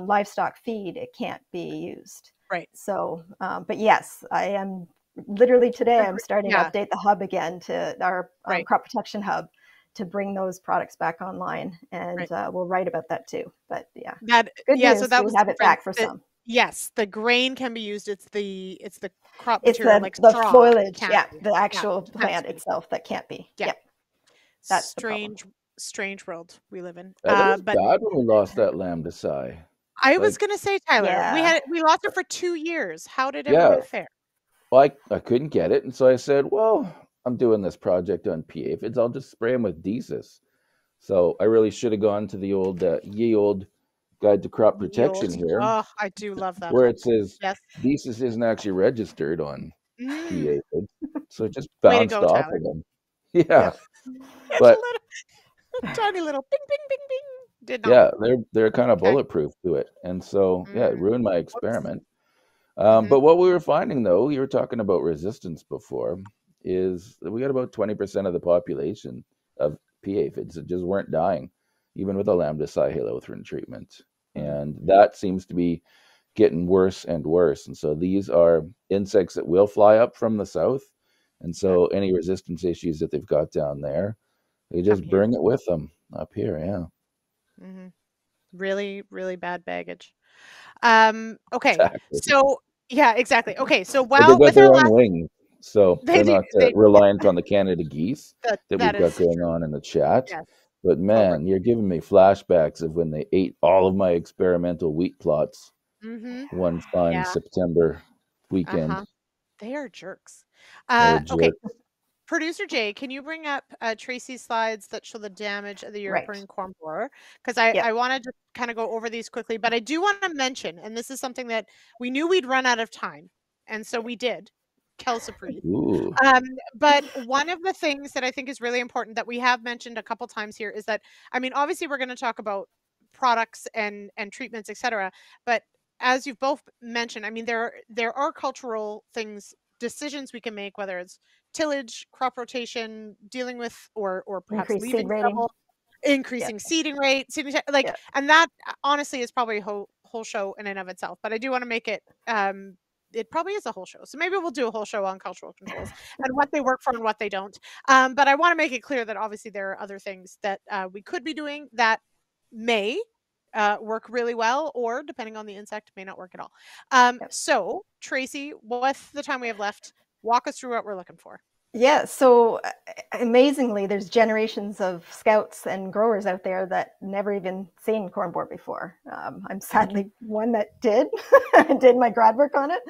livestock feed, it can't be used. Right. So, but yes, I am literally today, I'm starting to update the hub again to our crop protection hub to bring those products back online, and we'll write about that too. But good news, so that we have it back for some. Yes, the grain can be used. It's the crop material, like the straw, foliage, the actual plant itself that can't be. Yeah, that's strange world we live in. It was bad when we lost that Lambda-Cy. I was going to say, Tyler, we lost it for 2 years. How did everyone fare? Well, I couldn't get it, and so I said, well, I'm doing this project on PA aphids. I'll just spray them with Desis. So I really should have gone to the old ye old guide to crop protection here. Oh, I do love that. Where it says Desis isn't actually registered on PA aphids, so it just bounced off of them. Yeah, but tiny little bing, bing, bing, bing. Did not. Yeah, they're kind of bulletproof to it, and so it ruined my experiment. But what we were finding, though, you were talking about resistance before, is that we got about 20% of the population of PA aphids that just weren't dying, even with a Lambda-Cy halothrone treatment. And that seems to be getting worse and worse. And so these are insects that will fly up from the south. And so any resistance issues that they've got down there, they just bring it with them up here. Yeah. Mm-hmm. Really, really bad baggage. Okay. Exactly. So exactly. Okay. So they've got their own wings, so they're not reliant on the Canada geese that we've got going on in the chat. Yes. But man, you're giving me flashbacks of when they ate all of my experimental wheat plots one fine September weekend. They are jerks. Okay. Producer Jay, can you bring up Tracey's slides that show the damage of the European corn borer? Because I want to just kind of go over these quickly, but I do want to mention, and this is something that we knew we'd run out of time, and so we did, Kelsapreed. But one of the things that I think is really important that we have mentioned a couple times here is that, I mean, obviously we're going to talk about products and treatments, etc. But as you've both mentioned, I mean, there are cultural decisions we can make, whether it's tillage, crop rotation, dealing with or perhaps leaving stubble, increasing seeding rate, and that honestly is probably a whole show in and of itself. But I do want to make it it probably is a whole show. So maybe we'll do a whole show on cultural controls and what they work for and what they don't. But I want to make it clear that obviously there are other things that we could be doing that may work really well, or depending on the insect, may not work at all. So Tracey, with the time we have left, walk us through what we're looking for. Yeah, so amazingly, there's generations of scouts and growers out there that never even seen corn borer before. I'm sadly one that did, did my grad work on it.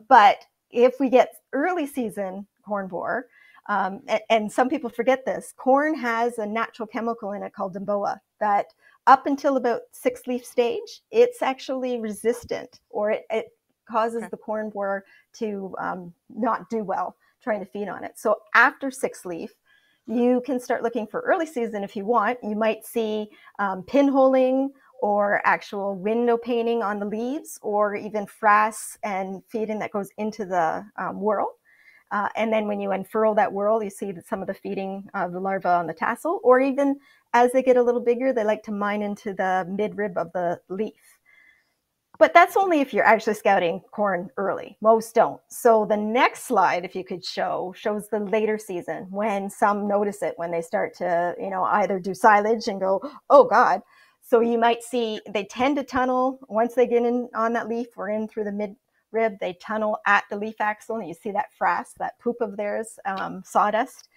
But if we get early season corn borer, and some people forget this, corn has a natural chemical in it called dimboa that up until about 6-leaf stage, it's actually resistant, or it causes the corn borer to not do well trying to feed on it. So after 6-leaf, you can start looking for early season if you want. You might see pinholing or actual window painting on the leaves, or even frass and feeding that goes into the whorl. And then when you unfurl that whorl, you see that some of the feeding of the larvae on the tassel, or even as they get a little bigger, they like to mine into the midrib of the leaf. But that's only if you're actually scouting corn early. Most don't. So the next slide, if you could shows the later season when some notice it, when they start to, either do silage and go, oh God. So you might see they tend to tunnel once they get in on that leaf or in through the midrib, they tunnel at the leaf axil, and you see that frass, that poop of theirs, sawdust.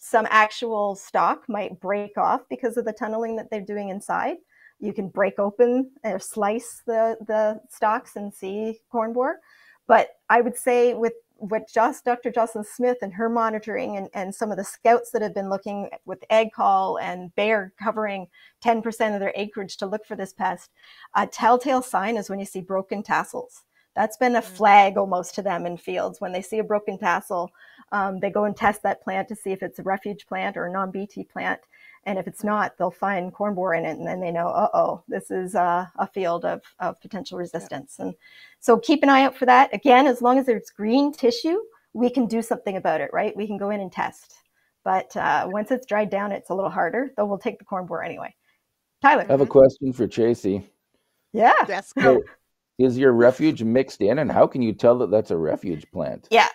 Some actual stalk might break off because of the tunneling that they're doing inside. You can break open or slice the stalks and see corn borer. But I would say with what Dr. Jocelyn Smith and her monitoring and some of the scouts that have been looking with AgCall and Bayer covering 10% of their acreage to look for this pest, a telltale sign is when you see broken tassels. That's been a flag almost to them in fields. When they see a broken tassel, they go and test that plant to see if it's a refuge plant or a non-BT plant. And if it's not, they'll find corn borer in it, and then they know, uh-oh, this is a field of potential resistance. And so keep an eye out for that. Again, as long as there's green tissue, we can do something about it, right? We can go in and test. But once it's dried down, it's a little harder, though we'll take the corn borer anyway. Tyler. I have a question for Tracey. Yeah. Yes, go. Is your refuge mixed in, and how can you tell that that's a refuge plant? Yeah.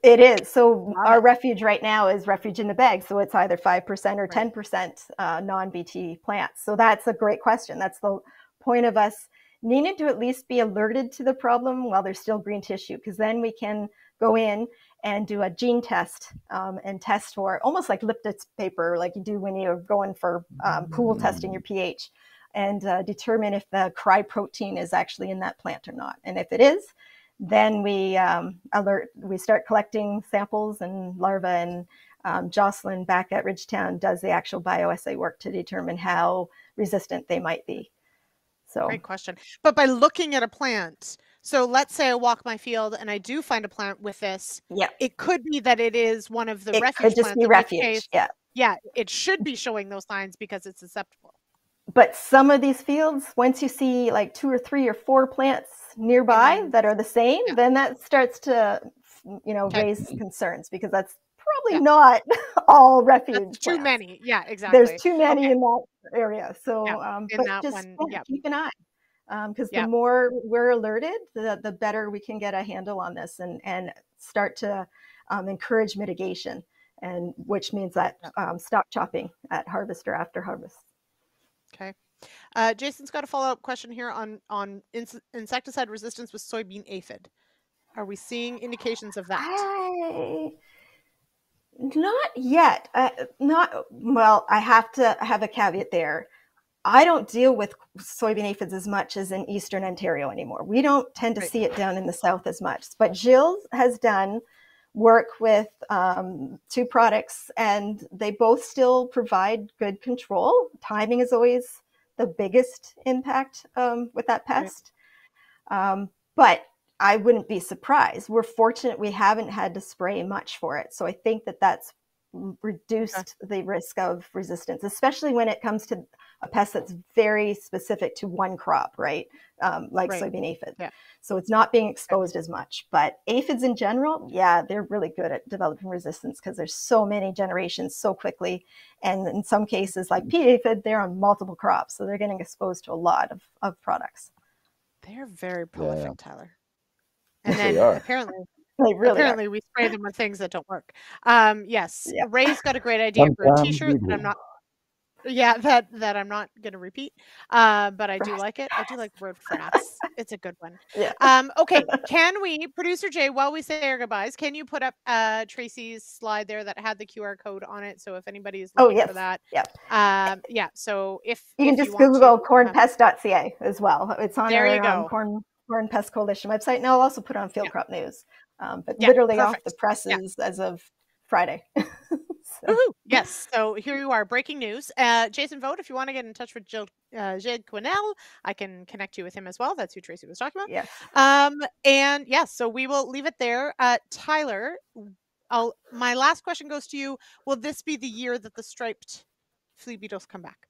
It is. So our refuge right now is refuge in the bag. So it's either 5% or 10% non-BT plants. So that's a great question. That's the point of us needing to at least be alerted to the problem while there's still green tissue, because then we can go in and do a gene test and test for almost like Lipton's paper, like you do when you're going for pool testing your pH, and determine if the cry protein is actually in that plant or not. And if it is, then we start collecting samples and larvae, and Jocelyn back at Ridgetown does the actual bioassay work to determine how resistant they might be. So great question. But by looking at a plant, so let's say I walk my field and I do find a plant with this. Yeah, it could be that it is one of the refuge plants. It could just be refuge. Yeah, it should be showing those signs because it's susceptible. But some of these fields, once you see like 2 or 3 or 4 plants nearby that are the same, then that starts to, raise concerns, because that's probably not all refuge plants. Too many. Yeah, exactly. There's too many in that area. So, but just keep an eye, because the more we're alerted, the better we can get a handle on this and start to encourage mitigation, and which means that stop chopping at harvest or after harvest. Okay. Jason's got a follow-up question here on insecticide resistance with soybean aphid. Are we seeing indications of that? Not yet. Well, I have to have a caveat there. I don't deal with soybean aphids as much as in Eastern Ontario anymore. We don't tend to see it down in the South as much. But Jill has done work with 2 products, and they both still provide good control. Timing is always the biggest impact with that pest. But I wouldn't be surprised. We're fortunate we haven't had to spray much for it. So I think that that's reduced the risk of resistance, especially when it comes to a pest that's very specific to one crop, right? Like soybean aphid. Yeah. So it's not being exposed as much. But aphids in general, they're really good at developing resistance because there's so many generations so quickly. And in some cases, like pea aphid, they're on multiple crops. So they're getting exposed to a lot of products. They're very prolific, Tyler. And then apparently we spray them with things that don't work. Yes. Ray's got a great idea for a t-shirt that I'm not. Yeah, that I'm not going to repeat, but I do like it. I do like the word frats. It's a good one. Yeah. Okay, can we, Producer Jay, while we say our goodbyes, can you put up Tracey's slide there that had the QR code on it? So if anybody is looking for that, yeah. So if you can if just you Google want to, cornpest.ca as well. It's on there you our go. Corn Pest Coalition website, and I'll also put on Field Crop News. But Yeah, literally off perfect. the presses as of Friday. Woohoo! Yes. So here you are, breaking news. Jason Vogt, if you want to get in touch with Gilles Quinnell, I can connect you with him as well. That's who Tracey was talking about. Yes. And yes, so we will leave it there. Tyler, my last question goes to you. Will this be the year that the striped flea beetles come back?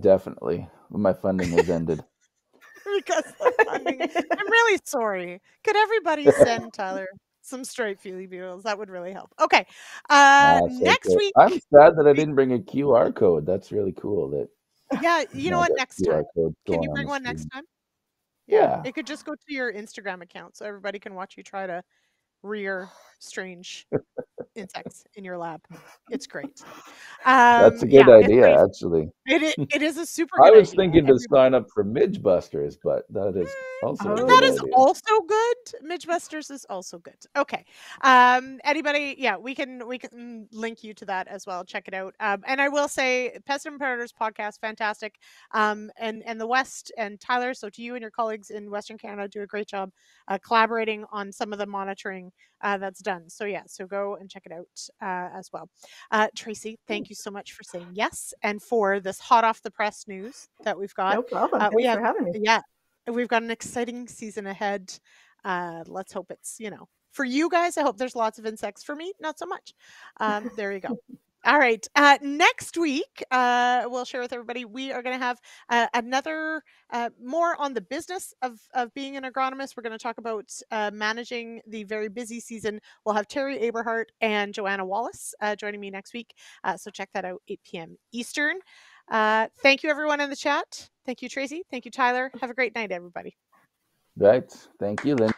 Definitely. My funding has ended. Because the funding. I'm really sorry. Could everybody send Tyler some striped flea beetles? That would really help. Okay. Next week. I'm sad that I didn't bring a QR code. That's really cool. That yeah, you know what? Next time. Can you bring one next time? Yeah. It could just go to your Instagram account so everybody can watch you try to rear strange insects in your lab. It's great. That's a good idea, actually. It is a super good idea. I was idea. thinking to sign up for Midge Busters, but that is also a good that is idea. also good. Midge Busters is also good. Okay. Anybody, we can link you to that as well. Check it out. And I will say Pests Predators podcast, fantastic. And the West and Tyler, so to you and your colleagues in Western Canada, do a great job collaborating on some of the monitoring that's done. So so go and check it out as well. Tracey, thank you so much for saying yes and for this hot off the press news that we've got. No problem. Thanks for having me. Yeah, we've got an exciting season ahead. Let's hope it's, for you guys, I hope there's lots of insects. For me, not so much. There you go. All right. Next week, we'll share with everybody. We are going to have another more on the business of being an agronomist. We're going to talk about managing the very busy season. We'll have Terry Aberhart and Joanna Wallace joining me next week. So check that out, 8 p.m. Eastern. Thank you, everyone in the chat. Thank you, Tracey. Thank you, Tyler. Have a great night, everybody. Right. Thank you, Lynn.